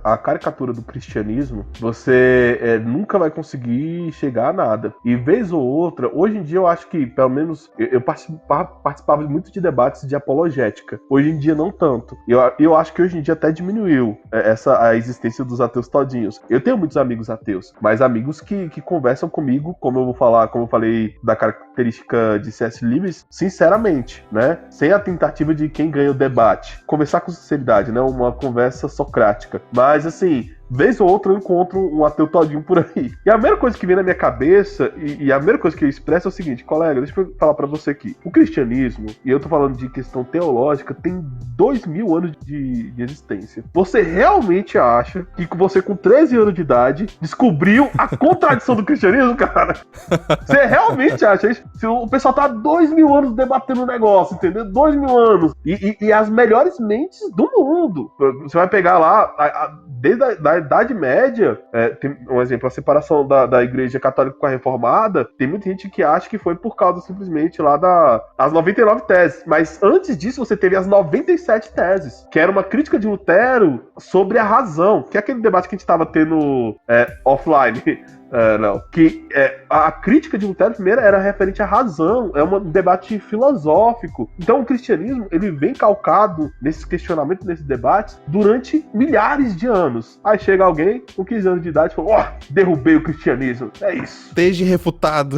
a caricatura do cristianismo, você nunca vai conseguir chegar a nada. E vez ou outra, hoje em dia eu acho que, pelo menos, eu participava muito de debates de apologética. Hoje em dia não tanto. Eu acho que hoje em dia até diminuiu a existência dos ateus todinhos. Eu tenho muitos amigos ateus, mas amigos que conversam comigo, como eu falei da característica de C.S. Lewis, sinceramente, né? Sem a tentativa de quem ganha o debate. Conversar com sinceridade, né? Uma conversa socrática. Mas, assim, vez ou outra eu encontro um ateu todinho por aí. E a primeira coisa que vem na minha cabeça, e a primeira coisa que eu expresso é o seguinte, colega, deixa eu falar pra você aqui. O cristianismo, e eu tô falando de questão teológica, tem 2000 anos de existência. Você realmente acha que você com 13 anos de idade descobriu a contradição do cristianismo, cara? Você realmente acha isso? O pessoal tá há 2000 anos debatendo o negócio, entendeu? 2000 anos. E as melhores mentes do mundo. Você vai pegar lá, desde a Idade Média, tem um exemplo, a separação da Igreja Católica com a Reformada, tem muita gente que acha que foi por causa simplesmente lá das 99 teses. Mas antes disso, você teve as 97 teses, que era uma crítica de Lutero sobre a razão, que é aquele debate que a gente estava tendo offline. A crítica de Lutero primeiro era referente à razão, é um debate filosófico. Então o cristianismo, ele vem calcado nesses questionamentos, nesses debates, durante milhares de anos. Aí chega alguém com 15 anos de idade e fala, derrubei o cristianismo, é isso. Esteja refutado.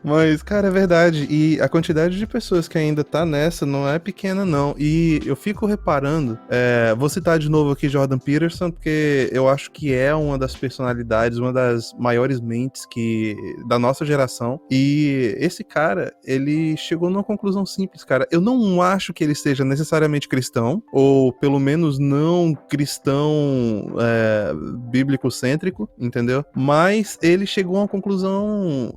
Mas, cara, é verdade. E a quantidade de pessoas que ainda tá nessa não é pequena, não. E eu fico reparando, vou citar de novo aqui Jordan Peterson, porque eu acho que é uma das personalidades, uma das maiores mentes da nossa geração. E esse cara, ele chegou numa conclusão simples, cara. Eu não acho que ele seja necessariamente cristão, ou pelo menos não cristão bíblico-cêntrico, entendeu? Mas ele chegou a uma conclusão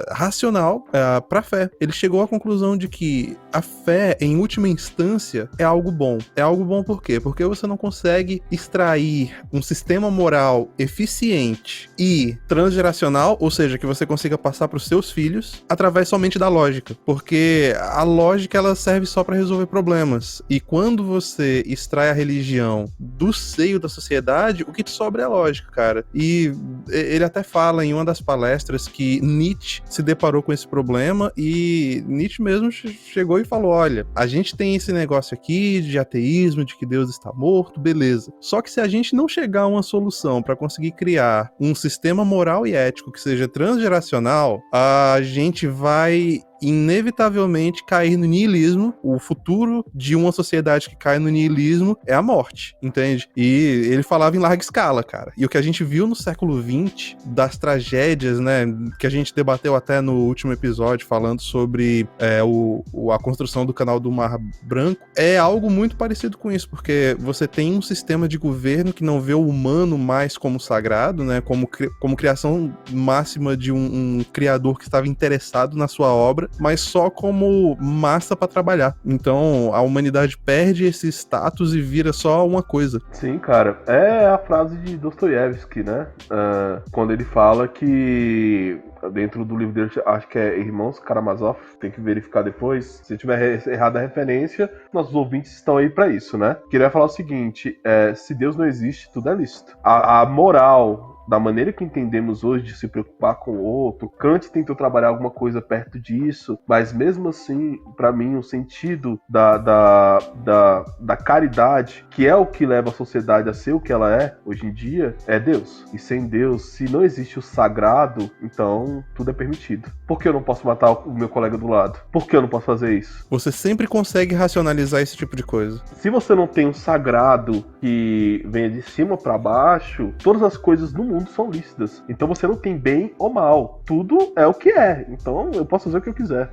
racional pra fé. Ele chegou à conclusão de que a fé, em última instância, é algo bom. É algo bom por quê? Porque você não consegue extrair um sistema moral eficiente e transgeracional, ou seja, que você consiga passar pros seus filhos, através somente da lógica. Porque a lógica, ela serve só pra resolver problemas. E quando você extrai a religião do seio da sociedade, o que te sobra é a lógica, cara. E ele até fala em uma das palestras que Nietzsche se deparou com esse problema, e Nietzsche mesmo chegou e falou, olha, a gente tem esse negócio aqui de ateísmo, de que Deus está morto, beleza. Só que se a gente não chegar a uma solução para conseguir criar um sistema moral e ético que seja transgeracional, a gente vai inevitavelmente cair no niilismo. O futuro de uma sociedade que cai no niilismo é a morte, entende? E ele falava em larga escala, cara. E o que a gente viu no século XX, das tragédias, né, que a gente debateu até no último episódio, falando sobre a construção do Canal do Mar Branco, é algo muito parecido com isso, porque você tem um sistema de governo que não vê o humano mais como sagrado, né, como criação máxima de um criador que estava interessado na sua obra, mas só como massa pra trabalhar. Então a humanidade perde esse status e vira só uma coisa. Sim, cara. É a frase de Dostoiévski, né? Quando ele fala que dentro do livro dele, acho que é Irmãos Karamazov, tem que verificar depois. Se tiver errada a referência, nossos ouvintes estão aí pra isso, né? Queria falar o seguinte, se Deus não existe, tudo é lícito. A moral, da maneira que entendemos hoje, de se preocupar com o outro, Kant tentou trabalhar alguma coisa perto disso, mas mesmo assim, pra mim, o sentido da caridade, que é o que leva a sociedade a ser o que ela é hoje em dia, é Deus. E sem Deus, se não existe o sagrado, então tudo é permitido. Por que eu não posso matar o meu colega do lado? Por que eu não posso fazer isso? Você sempre consegue racionalizar esse tipo de coisa. Se você não tem um sagrado que venha de cima pra baixo, todas as coisas no mundo são lícitas. Então você não tem bem ou mal. Tudo é o que é. Então eu posso fazer o que eu quiser.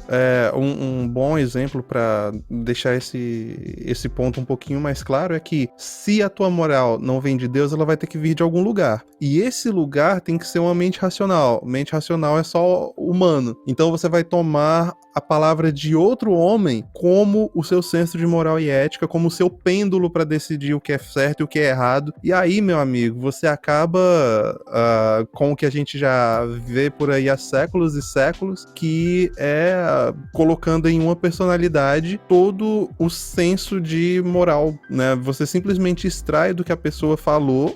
Um bom exemplo pra deixar esse ponto um pouquinho mais claro é que se a tua moral não vem de Deus, ela vai ter que vir de algum lugar. E esse lugar tem que ser uma mente racional. Mente racional é só humano. Então você vai tomar a palavra de outro homem como o seu senso de moral e ética, como o seu pêndulo pra decidir o que é certo e o que é errado. E aí, meu amigo, você acaba com o que a gente já vê por aí há séculos e séculos, que é colocando em uma personalidade todo o senso de moral, né? Você simplesmente extrai do que a pessoa falou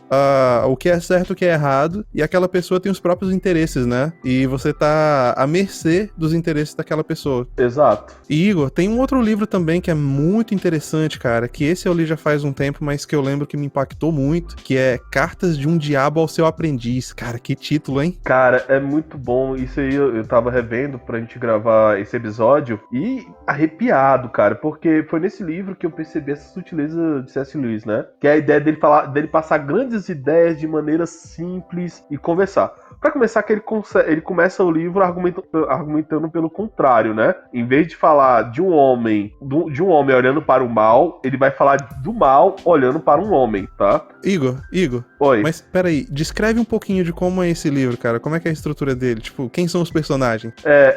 o que é certo, o que é errado, e aquela pessoa tem os próprios interesses, né? E você tá à mercê dos interesses daquela pessoa. pessoa. Exato. E, Igor, tem um outro livro também que é muito interessante, cara, que esse eu li já faz um tempo, mas que eu lembro que me impactou muito, que é Cartas de um Diabo ao Seu Aprendiz. Cara, que título, hein? Cara, é muito bom. Isso aí eu tava revendo pra gente gravar esse episódio e arrepiado, cara, porque foi nesse livro que eu percebi essa sutileza de C.S. Lewis, né? Que é a ideia dele passar grandes ideias de maneira simples e conversar. Pra começar, que ele começa o livro argumentando pelo contrário, né? Em vez de falar de um homem olhando para o mal, ele vai falar do mal olhando para um homem, tá? Igor, Oi. mas peraí, descreve um pouquinho de como é esse livro, cara. Como é que é a estrutura dele? Tipo, quem são os personagens?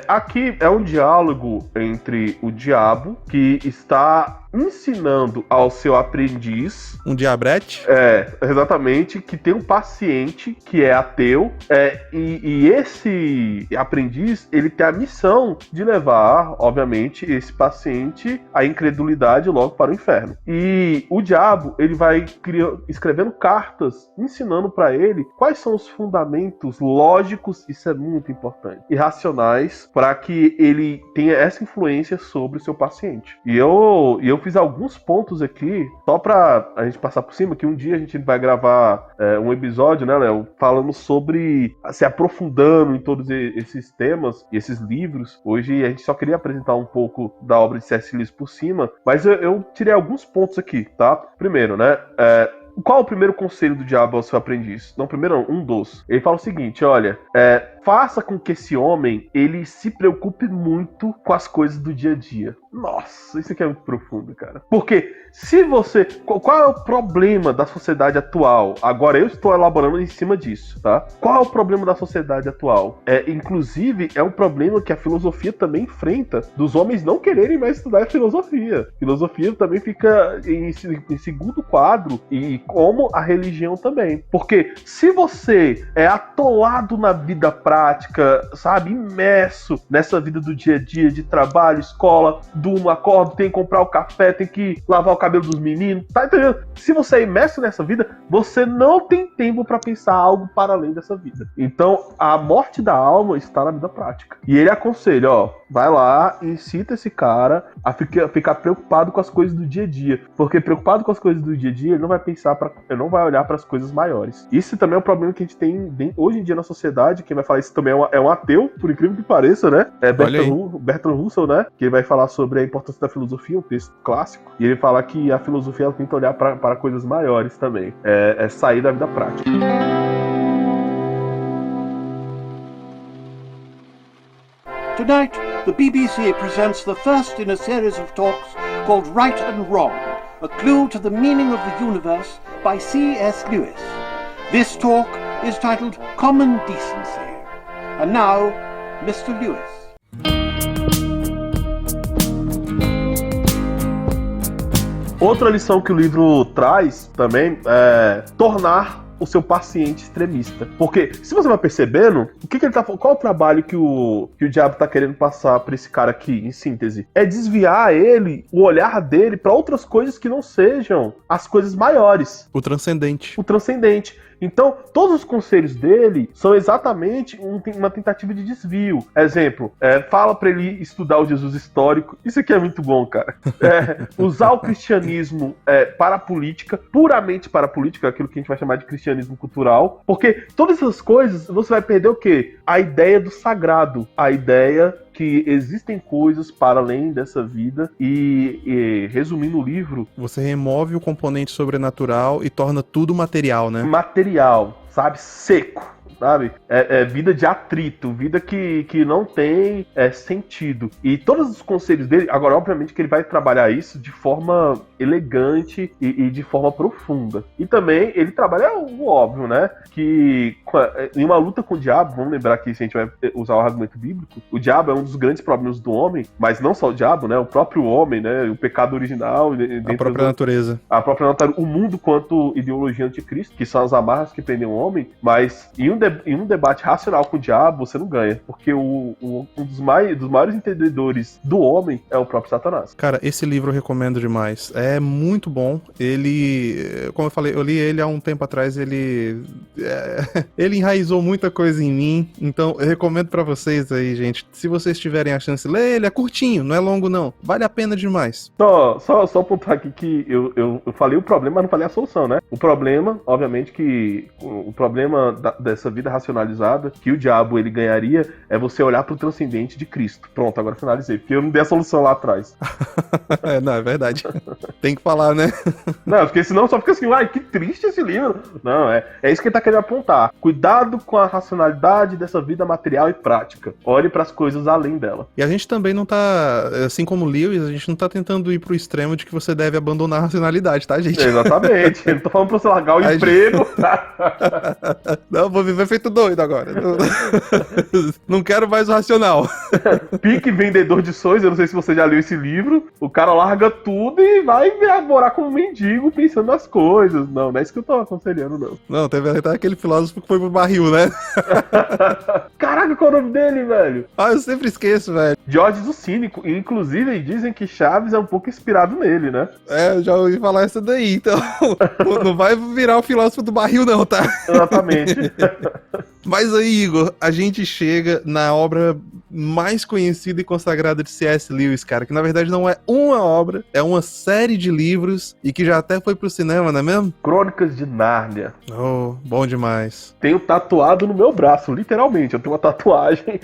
Aqui é um diálogo entre o diabo, que está ensinando ao seu aprendiz. Um diabrete? Exatamente, que tem um paciente que é ateu, e esse aprendiz, ele tem a missão de levar, obviamente, esse paciente à incredulidade logo para o inferno. E o diabo, ele vai escrevendo cartas, ensinando para ele quais são os fundamentos lógicos, isso é muito importante, e racionais, para que ele tenha essa influência sobre o seu paciente. E eu fiz alguns pontos aqui, só pra a gente passar por cima, que um dia a gente vai gravar um episódio, né, Léo, falando sobre, se aprofundando em todos esses temas e esses livros. Hoje a gente só queria apresentar um pouco da obra de C.S. Lewis por cima, mas eu tirei alguns pontos aqui, tá? Primeiro, né, qual é o primeiro conselho do diabo ao seu aprendiz? Não, primeiro não, um dos. Ele fala o seguinte, olha, faça com que esse homem, ele se preocupe muito com as coisas do dia a dia. Nossa, isso aqui é muito profundo, cara. Porque se você... Qual é o problema da sociedade atual? Agora eu estou elaborando em cima disso, tá? Qual é o problema da sociedade atual? Inclusive, é um problema que a filosofia também enfrenta, dos homens não quererem mais estudar filosofia. Filosofia também fica em segundo quadro, e como a religião também. Porque se você é atolado na vida prática, sabe, imerso nessa vida do dia a dia, de trabalho, escola, durmo, acordo, tem que comprar o café, tem que lavar o cabelo dos meninos, tá entendendo? Se você é imerso nessa vida, você não tem tempo pra pensar algo para além dessa vida. Então, a morte da alma está na vida prática. E ele aconselha, vai lá e incita esse cara a ficar preocupado com as coisas do dia a dia. Porque preocupado com as coisas do dia a dia, ele não vai pensar, ele não vai olhar para as coisas maiores. Isso também é um problema que a gente tem hoje em dia na sociedade. Quem vai falar isso também é um ateu, por incrível que pareça, né? Bertrand Russell, né? Que ele vai falar sobre a importância da filosofia, um texto clássico. E ele fala que a filosofia, ela tenta olhar para coisas maiores também. É sair da vida prática. Tonight, the BBC presents the first in a series of talks called Right and Wrong, A Clue to the Meaning of the Universe by C.S. Lewis. This talk is titled Common Decency. And now, Mr. Lewis. Outra lição que o livro traz também é tornar o seu paciente extremista. Porque, se você vai percebendo, qual é o trabalho que o diabo tá querendo passar pra esse cara aqui, em síntese? É desviar o olhar dele pra outras coisas que não sejam as coisas maiores. O transcendente. Então, todos os conselhos dele são exatamente uma tentativa de desvio. Exemplo, fala pra ele estudar o Jesus histórico. Isso aqui é muito bom, cara. Usar o cristianismo para a política, puramente para a política, aquilo que a gente vai chamar de cristianismo cultural. Porque todas essas coisas, você vai perder o quê? A ideia do sagrado. A ideia que existem coisas para além dessa vida e resumindo o livro... Você remove o componente sobrenatural e torna tudo material, né? Material, sabe? Seco. Sabe? Vida de atrito, vida que não tem sentido. E todos os conselhos dele, agora obviamente que ele vai trabalhar isso de forma elegante e de forma profunda. E também ele trabalha o óbvio, né? Que em uma luta com o diabo, vamos lembrar que se a gente vai usar o argumento bíblico, o diabo é um dos grandes problemas do homem, mas não só o diabo, né? O próprio homem, né? O pecado original. A própria natureza. A própria natureza, o mundo quanto ideologia anticristo, que são as amarras que prendem o homem, mas em um debate racional com o diabo, você não ganha, porque um dos maiores entendedores do homem é o próprio Satanás. Cara, esse livro eu recomendo demais. é muito bom. Ele, como eu falei, eu li ele há um tempo atrás, ele enraizou muita coisa em mim, então eu recomendo pra vocês aí, gente, se vocês tiverem a chance, lê ele, é curtinho, não é longo não, vale a pena demais. Só apontar aqui que eu falei o problema, mas não falei a solução, né? O problema, obviamente que o problema dessa vida racionalizada, que o diabo ele ganharia, é você olhar pro transcendente de Cristo. Pronto, agora finalizei, porque eu não dei a solução lá atrás. Não, é verdade. Tem que falar, né? Não, porque senão só fica assim, ai, que triste esse livro. Não, é isso que ele tá querendo apontar. Cuidado com a racionalidade dessa vida material e prática. Olhe pras coisas além dela. E a gente também não tá, assim como o Lewis, a gente não tá tentando ir pro extremo de que você deve abandonar a racionalidade, tá, gente? Exatamente. Eu não tô falando pra você largar o emprego. Não, vou viver feito doido agora. Não quero mais o racional. Pique vendedor de sonhos, eu não sei se você já leu esse livro. O cara larga tudo e vai morar como mendigo pensando nas coisas. Não é isso que eu tô aconselhando, não. Não, teve até aquele filósofo que foi pro barril, né? Caraca, qual é o nome dele, velho? Eu sempre esqueço, velho. George o Cínico. Inclusive, dizem que Chaves é um pouco inspirado nele, né? Eu já ouvi falar essa daí, então não vai virar o filósofo do barril não, tá? Exatamente. Mas aí, Igor, a gente chega na obra mais conhecida e consagrada de C.S. Lewis, cara, que na verdade não é uma obra, é uma série de livros e que já até foi pro cinema, não é mesmo? Crônicas de Nárnia. Oh, bom demais. Tenho tatuado no meu braço, literalmente. Eu tenho uma tatuagem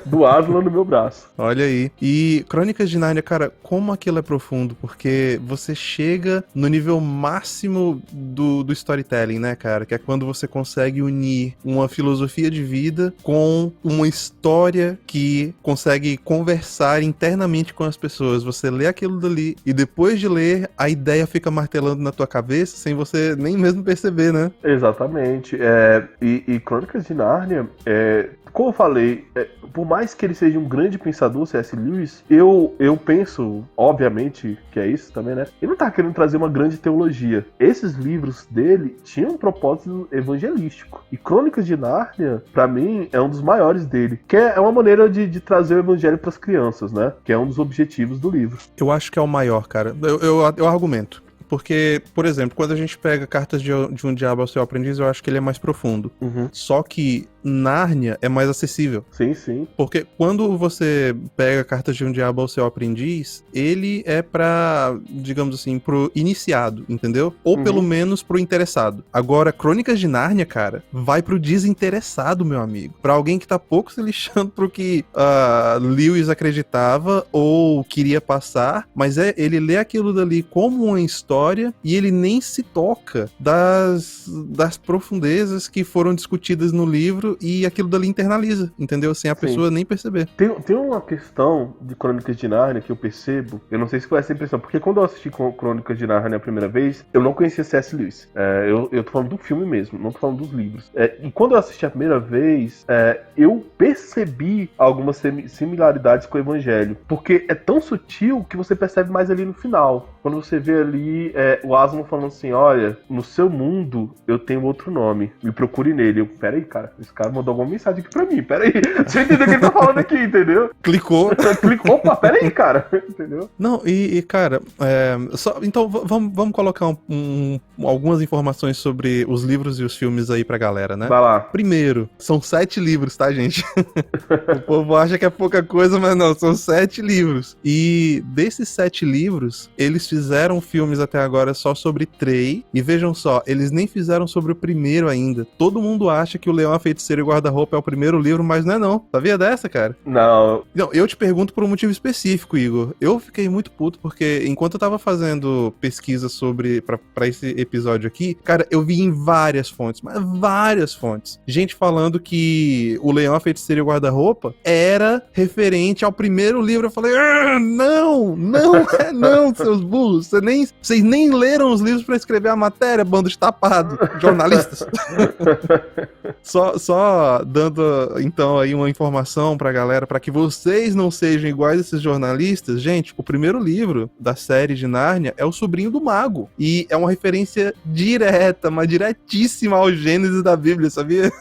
do Aslan no meu braço. Olha aí. E Crônicas de Nárnia, cara, como aquilo é profundo, porque você chega no nível máximo do storytelling, né, cara? Que é quando você consegue unir uma filosofia de vida com uma história que consegue conversar internamente com as pessoas. Você lê aquilo dali e depois de ler, a ideia fica martelando na tua cabeça sem você nem mesmo perceber, né? Exatamente. E Crônicas de Nárnia, como eu falei, por mais que ele seja um grande pensador, C.S. Lewis, eu penso, obviamente, que é isso também, né? Ele não tá querendo trazer uma grande teologia. Esses livros dele tinham um propósito evangelístico. E Crônicas de Nárnia, pra mim, é um dos maiores dele. Que é uma maneira de trazer o evangelho pras crianças, né? Que é um dos objetivos do livro. Eu acho que é o maior, cara. Eu argumento. Porque, por exemplo, quando a gente pega Cartas de um Diabo ao Seu Aprendiz, eu acho que ele é mais profundo. Uhum. Só que Nárnia é mais acessível. Sim, sim. Porque quando você pega Cartas de um Diabo ao Seu Aprendiz, ele é pra, digamos assim, pro iniciado, entendeu? Ou pelo menos pro interessado. Agora, Crônicas de Nárnia, cara, vai pro desinteressado, meu amigo. Pra alguém que tá pouco se lixando pro que Lewis acreditava ou queria passar, mas ele lê aquilo dali como uma história e ele nem se toca das profundezas que foram discutidas no livro e aquilo dali internaliza, entendeu? Sem a pessoa nem perceber. Tem uma questão de Crônicas de Nárnia que eu percebo, eu não sei se foi essa impressão, porque quando eu assisti Crônicas de Nárnia a primeira vez, eu não conhecia C.S. Lewis. Eu tô falando do filme mesmo, não tô falando dos livros. E quando eu assisti a primeira vez, eu percebi algumas similaridades com o Evangelho, porque é tão sutil que você percebe mais ali no final. Quando você vê ali o Aslan falando assim, olha, no seu mundo eu tenho outro nome, me procure nele. Peraí, cara, esse cara mandou alguma mensagem aqui pra mim, peraí. Você entendeu o que ele tá falando aqui, entendeu? Clicou. Opa, peraí, cara, entendeu? Não, cara, então vamos colocar algumas informações sobre os livros e os filmes aí pra galera, né? Vai lá. Primeiro, são 7 livros, tá, gente? O povo acha que é pouca coisa, mas não, são 7 livros. E desses 7 livros, eles fizeram filmes até agora só sobre 3. E vejam só, eles nem fizeram sobre o primeiro ainda. Todo mundo acha que o Leão, a Feiticeira e o Guarda-Roupa é o primeiro livro, mas não é não. Sabia dessa, cara? Não. Não, eu te pergunto por um motivo específico, Igor. Eu fiquei muito puto porque enquanto eu tava fazendo pesquisa pra esse episódio aqui, cara, eu vi em várias fontes, mas várias fontes, gente falando que o Leão, a Feiticeira e o Guarda-Roupa era referente ao primeiro livro. Eu falei, não, seus burros, vocês nem leram os livros pra escrever a matéria, bando de tapado, jornalistas. Só dando, então, aí uma informação pra galera, pra que vocês não sejam iguais a esses jornalistas. Gente, o primeiro livro da série de Nárnia é O Sobrinho do Mago. E é uma referência direta, mas diretíssima ao Gênesis da Bíblia, sabia?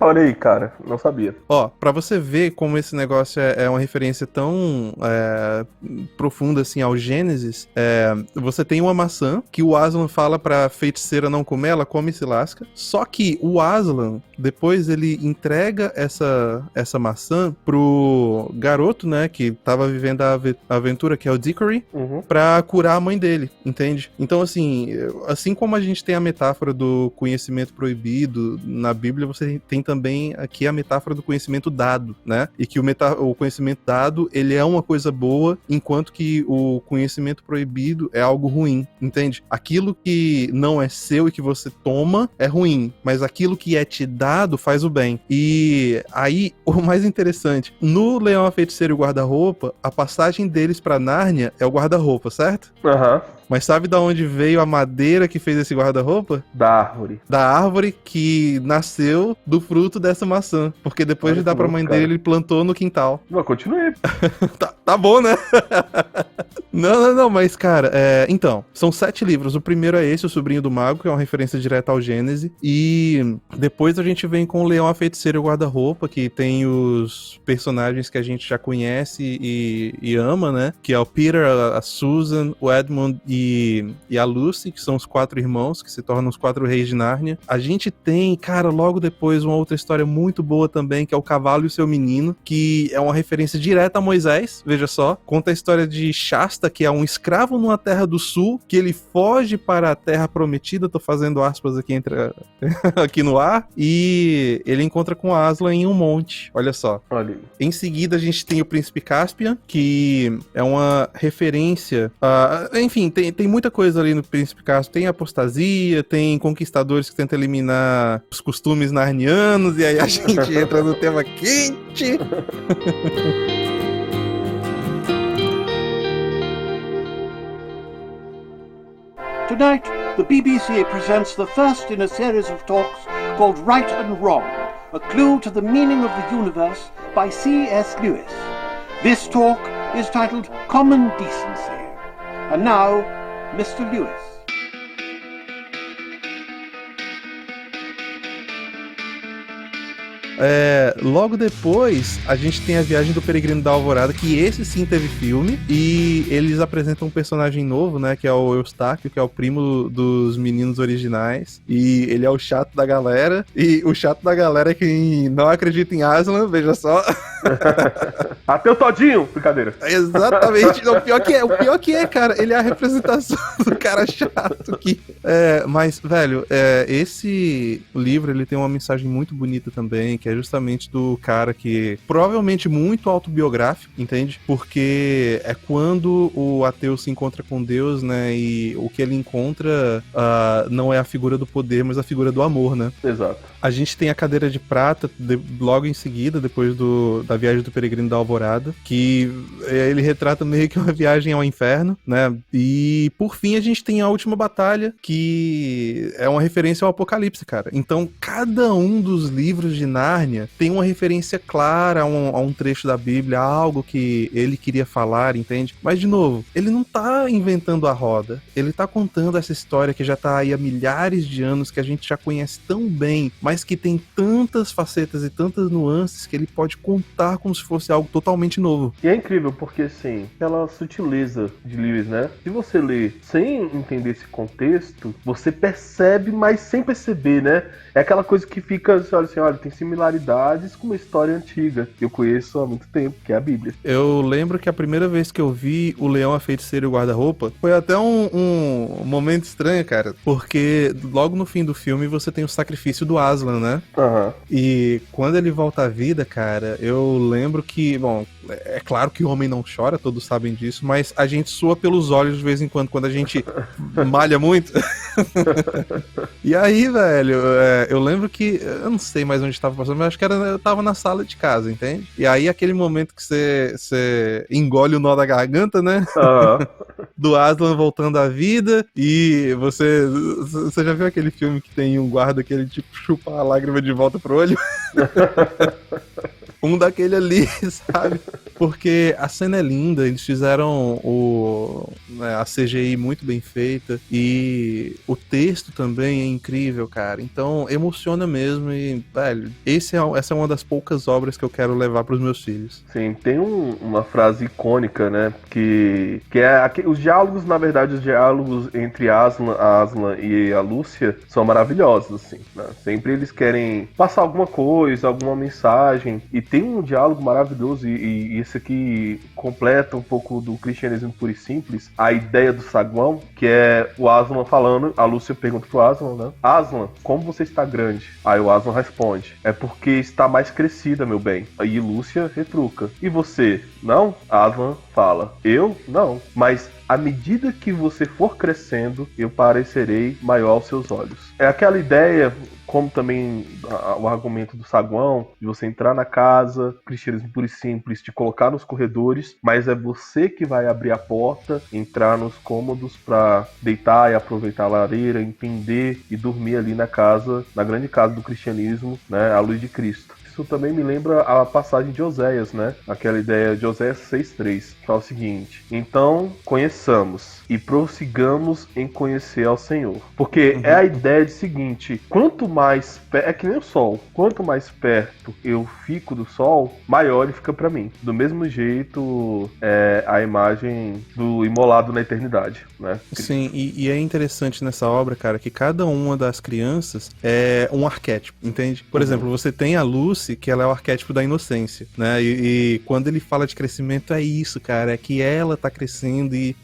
Olha aí, cara, não sabia. Ó, pra você ver como esse negócio é uma referência tão profunda assim ao Gênesis, você tem uma maçã que o Aslan fala pra feiticeira não comer, ela come e se lasca. Só que o Aslan, depois ele entrega essa maçã pro garoto, né, que tava vivendo a aventura, que é o Dickory, pra curar a mãe dele, entende? Então, assim como a gente tem a metáfora do conhecimento proibido na Bíblia, você tem também aqui a metáfora do conhecimento dado, né? E que o conhecimento dado, ele é uma coisa boa, enquanto que o conhecimento proibido é algo ruim, entende? Aquilo que não é seu e que você toma é ruim, mas aquilo que é te dado faz o bem. E aí, o mais interessante, no Leão, a Feiticeira e o Guarda-Roupa, a passagem deles pra Nárnia é o guarda-roupa, certo? Aham. Mas sabe da onde veio a madeira que fez esse guarda-roupa? Da árvore. Da árvore que nasceu do fruto dessa maçã. Porque depois de dar pra mãe dele, ele plantou no quintal. Não, continue. Tá bom, né? Não, mas cara, então, são 7 livros. O primeiro é esse, O Sobrinho do Mago, que é uma referência direta ao Gênesis. E depois a gente vem com o Leão, a Feiticeira e o Guarda-Roupa, que tem os personagens que a gente já conhece e ama, né? Que é o Peter, a Susan, o Edmund e a Lucy, que são os 4 irmãos, que se tornam os 4 reis de Nárnia. A gente tem, cara, logo depois uma outra história muito boa também, que é O Cavalo e o Seu Menino, que é uma referência direta a Moisés, veja só. Conta a história de Shasta, que é um escravo numa terra do sul, que ele foge para a terra prometida, tô fazendo aspas aqui aqui no ar, e ele encontra com Aslan em um monte, olha só. Olha aí. Em seguida a gente tem o Príncipe Caspian, que é uma referência a... Enfim, tem muita coisa ali no Príncipe Caspian. Tem apostasia, tem conquistadores que tentam eliminar os costumes narnianos, e aí a gente entra no tema quente. Tonight, the BBC presents the first in a series of talks called Right and Wrong, A Clue to the Meaning of the Universe by C.S. Lewis. This talk is titled Common Decency. And now, Mr. Lewis. Logo depois, a gente tem a Viagem do Peregrino da Alvorada, que esse sim teve filme, e eles apresentam um personagem novo, né, que é o Eustáquio, que é o primo dos meninos originais, e ele é o chato da galera, e o chato da galera é quem não acredita em Aslan, veja só. Até o Todinho, brincadeira. Exatamente, o pior que é, cara, ele é a representação do cara chato aqui. Mas, velho, esse livro, ele tem uma mensagem muito bonita também, que é justamente do cara que provavelmente muito autobiográfico, entende? Porque é quando o ateu se encontra com Deus, né? E o que ele encontra não é a figura do poder, mas a figura do amor, né? Exato. A gente tem a Cadeira de Prata logo em seguida, depois da Viagem do Peregrino da Alvorada, que ele retrata meio que uma viagem ao inferno, né? E por fim a gente tem a Última Batalha, que é uma referência ao Apocalipse, cara. Então cada um dos livros de Nárnia tem uma referência clara a um trecho da Bíblia, a algo que ele queria falar, entende? Mas, de novo, ele não tá inventando a roda. Ele tá contando essa história que já tá aí há milhares de anos, que a gente já conhece tão bem, mas que tem tantas facetas e tantas nuances que ele pode contar como se fosse algo totalmente novo. E é incrível porque, assim, aquela sutileza de Lewis, né? Se você lê sem entender esse contexto, você percebe, mas sem perceber, né? É aquela coisa que fica, você olha assim, olha, tem similaridades com uma história antiga que eu conheço há muito tempo, que é a Bíblia. Eu lembro que a primeira vez que eu vi o Leão, a Feiticeira e o Guarda-Roupa foi até um momento estranho, cara, porque logo no fim do filme você tem o sacrifício do Aslan, né? Aham. E quando ele volta à vida, cara, eu eu lembro que, bom, é claro que o homem não chora, todos sabem disso, mas a gente sua pelos olhos de vez em quando a gente malha muito. E aí, velho, eu lembro que, eu não sei mais onde estava passando, mas acho que eu tava na sala de casa, entende? E aí aquele momento que você engole o nó da garganta, né? Do Aslan voltando à vida, e você já viu aquele filme que tem um guarda que ele tipo chupa a lágrima de volta pro olho? Um daquele ali, sabe? Porque a cena é linda, eles fizeram a CGI muito bem feita e o texto também é incrível, cara. Então emociona mesmo e, velho, essa é uma das poucas obras que eu quero levar pros meus filhos. Sim, tem uma frase icônica, né? Que é os diálogos, na verdade, os diálogos entre a Aslan e a Lúcia são maravilhosos, assim, né? Sempre eles querem passar alguma coisa, alguma mensagem, e tem um diálogo maravilhoso, e esse aqui completa um pouco do cristianismo puro e simples, a ideia do saguão, que é o Aslan falando, a Lúcia pergunta pro Aslan, né? Aslan, como você está grande? Aí o Aslan responde, é porque está mais crescida, meu bem. Aí Lúcia retruca, e você, não? Aslan fala, eu? Não. Mas à medida que você for crescendo, eu parecerei maior aos seus olhos. É aquela ideia, como também o argumento do saguão, de você entrar na casa, cristianismo puro e simples, te colocar nos corredores, mas é você que vai abrir a porta, entrar nos cômodos para deitar e aproveitar a lareira, entender e dormir ali na casa, na grande casa do cristianismo, né, à luz de Cristo. Isso também me lembra a passagem de Oséias, né? Aquela ideia de Oséias 6:3, que fala o seguinte: então conheçamos e prossigamos em conhecer ao Senhor. Porque é a ideia de seguinte: quanto mais é que nem o sol, quanto mais perto eu fico do sol, maior ele fica para mim. Do mesmo jeito, a imagem do imolado na eternidade, né? Sim, e é interessante nessa obra, cara, que cada uma das crianças é um arquétipo, entende? Por exemplo, você tem a Lucy, que ela é o arquétipo da inocência, né? E quando ele fala de crescimento, é isso, cara, é que ela tá crescendo e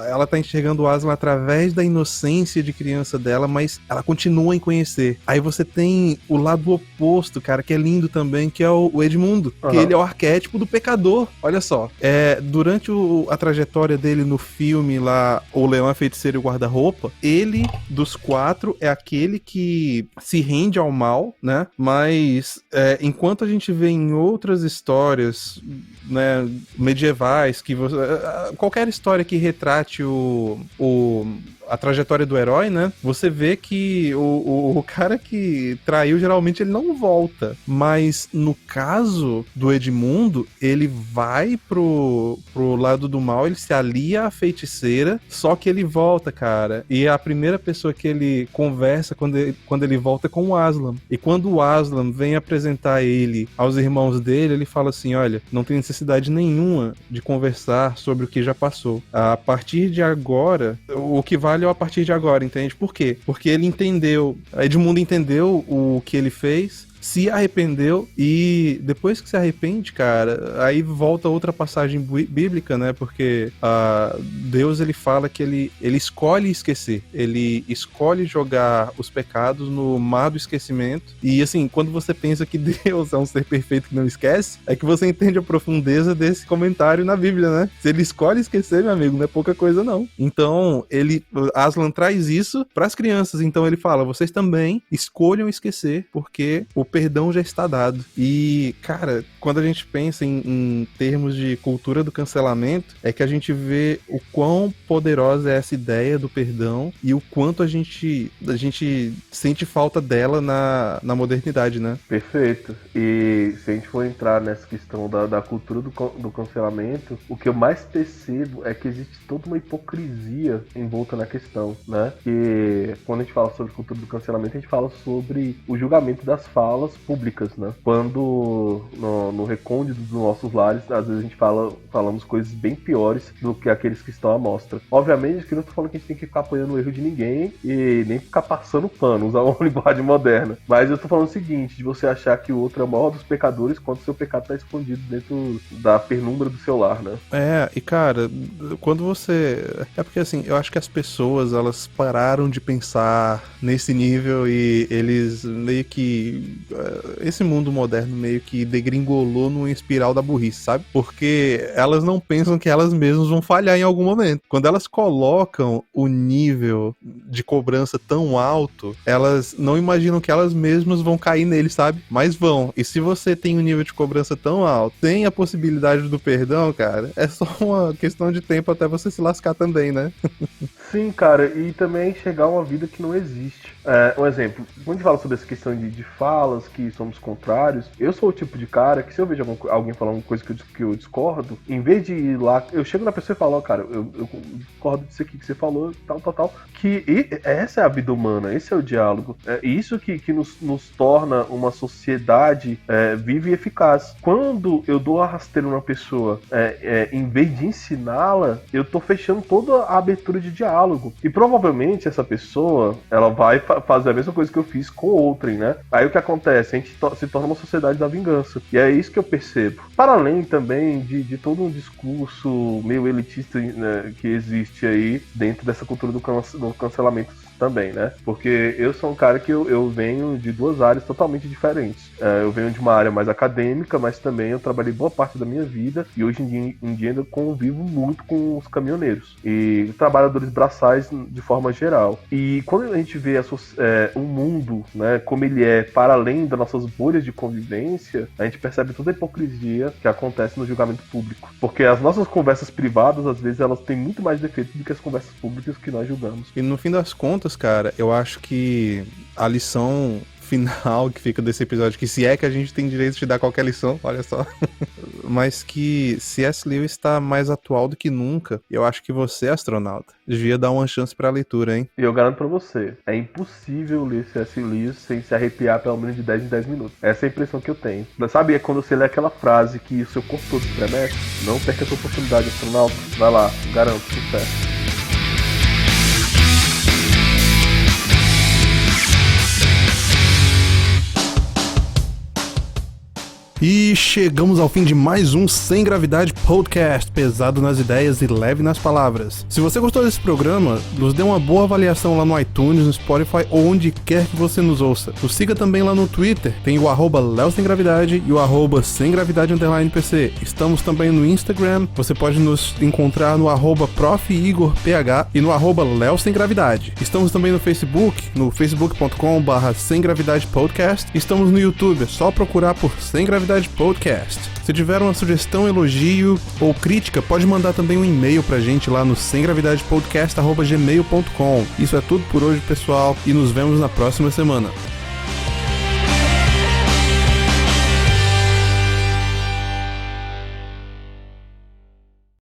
ela tá enxergando o Aslan através da inocência de criança dela, mas ela continua em conhecer. Aí você tem o lado oposto, cara, que é lindo também, que é o Edmundo, que ele é o arquétipo do pecador. Olha só, durante a trajetória dele no filme lá, O Leão, a Feiticeira e o Guarda-Roupa, ele, dos 4, é aquele que se rende ao mal, né? Mas enquanto a gente vê em outras histórias, né, medievais, qualquer história que retrate a trajetória do herói, né? Você vê que o cara que traiu, geralmente ele não volta. Mas no caso do Edmundo, ele vai pro lado do mal, ele se alia à feiticeira, só que ele volta, cara. E a primeira pessoa que ele conversa quando ele volta é com o Aslan. E quando o Aslan vem apresentar ele aos irmãos dele, ele fala assim: olha, não tem necessidade nenhuma de conversar sobre o que já passou. A partir de agora, o que vale é a partir de agora, entende? Por quê? Porque ele entendeu, Edmundo entendeu o que ele fez, se arrependeu, e depois que se arrepende, cara, aí volta outra passagem bíblica, né? Porque Deus, ele fala que ele escolhe esquecer, ele escolhe jogar os pecados no mar do esquecimento. E assim, quando você pensa que Deus é um ser perfeito que não esquece, é que você entende a profundeza desse comentário na Bíblia, né? Se ele escolhe esquecer, meu amigo, não é pouca coisa não. Então, Aslan traz isso para as crianças, então ele fala: vocês também escolham esquecer, porque o perdão já está dado. E, cara, quando a gente pensa em termos de cultura do cancelamento, é que a gente vê o quão poderosa é essa ideia do perdão e o quanto a gente sente falta dela na modernidade, né? Perfeito. E se a gente for entrar nessa questão da cultura do cancelamento, o que eu mais percebo é que existe toda uma hipocrisia envolta na questão, né? Que quando a gente fala sobre cultura do cancelamento, a gente fala sobre o julgamento das falas públicas, né? Quando no recôndito dos nossos lares, às vezes a gente falamos coisas bem piores do que aqueles que estão à mostra. Obviamente que eu não tô falando que a gente tem que ficar apoiando o erro de ninguém e nem ficar passando pano, usar uma linguagem moderna. Mas eu tô falando o seguinte, de você achar que o outro é o maior dos pecadores quando o seu pecado tá escondido dentro da penumbra do seu lar, né? E cara, quando você... É porque assim, eu acho que as pessoas, elas pararam de pensar nesse nível e eles meio que esse mundo moderno meio que degringolou numa espiral da burrice, sabe? Porque elas não pensam que elas mesmas vão falhar em algum momento. Quando elas colocam o nível de cobrança tão alto, elas não imaginam que elas mesmas vão cair nele, sabe? Mas vão. E se você tem um nível de cobrança tão alto, tem a possibilidade do perdão, cara, é só uma questão de tempo até você se lascar também, né? Sim, cara, e também chegar a uma vida que não existe. Um exemplo, quando a gente fala sobre essa questão de falas, que somos contrários, eu sou o tipo de cara que se eu vejo alguém falando uma coisa que eu discordo, em vez de ir lá, eu chego na pessoa e falo, cara, eu discordo disso aqui que você falou, tal, que essa é a vida humana, esse é o diálogo, isso que nos torna uma sociedade viva e eficaz. Quando eu dou a rasteira numa pessoa, em vez de ensiná-la, eu tô fechando toda a abertura de diálogo, e provavelmente essa pessoa, ela vai fazer a mesma coisa que eu fiz com outrem, né? Aí o que acontece? A gente se torna uma sociedade da vingança. E é isso que eu percebo. Para além também de todo um discurso meio elitista, né, que existe aí dentro dessa cultura do cancelamento também, né? Porque eu sou um cara que eu venho de duas áreas totalmente diferentes. Eu venho de uma área mais acadêmica, mas também eu trabalhei boa parte da minha vida e hoje em dia ainda convivo muito com os caminhoneiros e trabalhadores braçais de forma geral. E quando a gente vê o mundo, né, como ele é para além das nossas bolhas de convivência, a gente percebe toda a hipocrisia que acontece no julgamento público. Porque as nossas conversas privadas, às vezes, elas têm muito mais defeitos do que as conversas públicas que nós julgamos. E no fim das contas, cara, eu acho que a lição final que fica desse episódio, que se é que a gente tem direito de dar qualquer lição, olha só, mas que C.S. Lewis está mais atual do que nunca. Eu acho que você, astronauta, devia dar uma chance pra leitura, hein? E eu garanto pra você, é impossível ler C.S. Lewis sem se arrepiar pelo menos de 10 em 10 minutos. Essa é a impressão que eu tenho. Sabe, é quando você lê aquela frase que o seu corpo todo estremece? Não perca essa oportunidade, astronauta. Vai lá, garanto, sucesso. E chegamos ao fim de mais um Sem Gravidade Podcast, pesado nas ideias e leve nas palavras. Se você gostou desse programa, nos dê uma boa avaliação lá no iTunes, no Spotify ou onde quer que você nos ouça. Nos siga também lá no Twitter, tem o @LeoSemGravidade e o @SemGravidade_PC. Estamos também no Instagram, você pode nos encontrar no @ProfIgorPH e no @LeoSemGravidade. Estamos também no Facebook, no facebook.com/SemGravidadePodcast. Estamos no YouTube, é só procurar por Sem Gravidade Podcast. Se tiver uma sugestão, elogio ou crítica, pode mandar também um e-mail pra gente lá no semgravidadepodcast@gmail.com. Isso é tudo por hoje, pessoal, e nos vemos na próxima semana.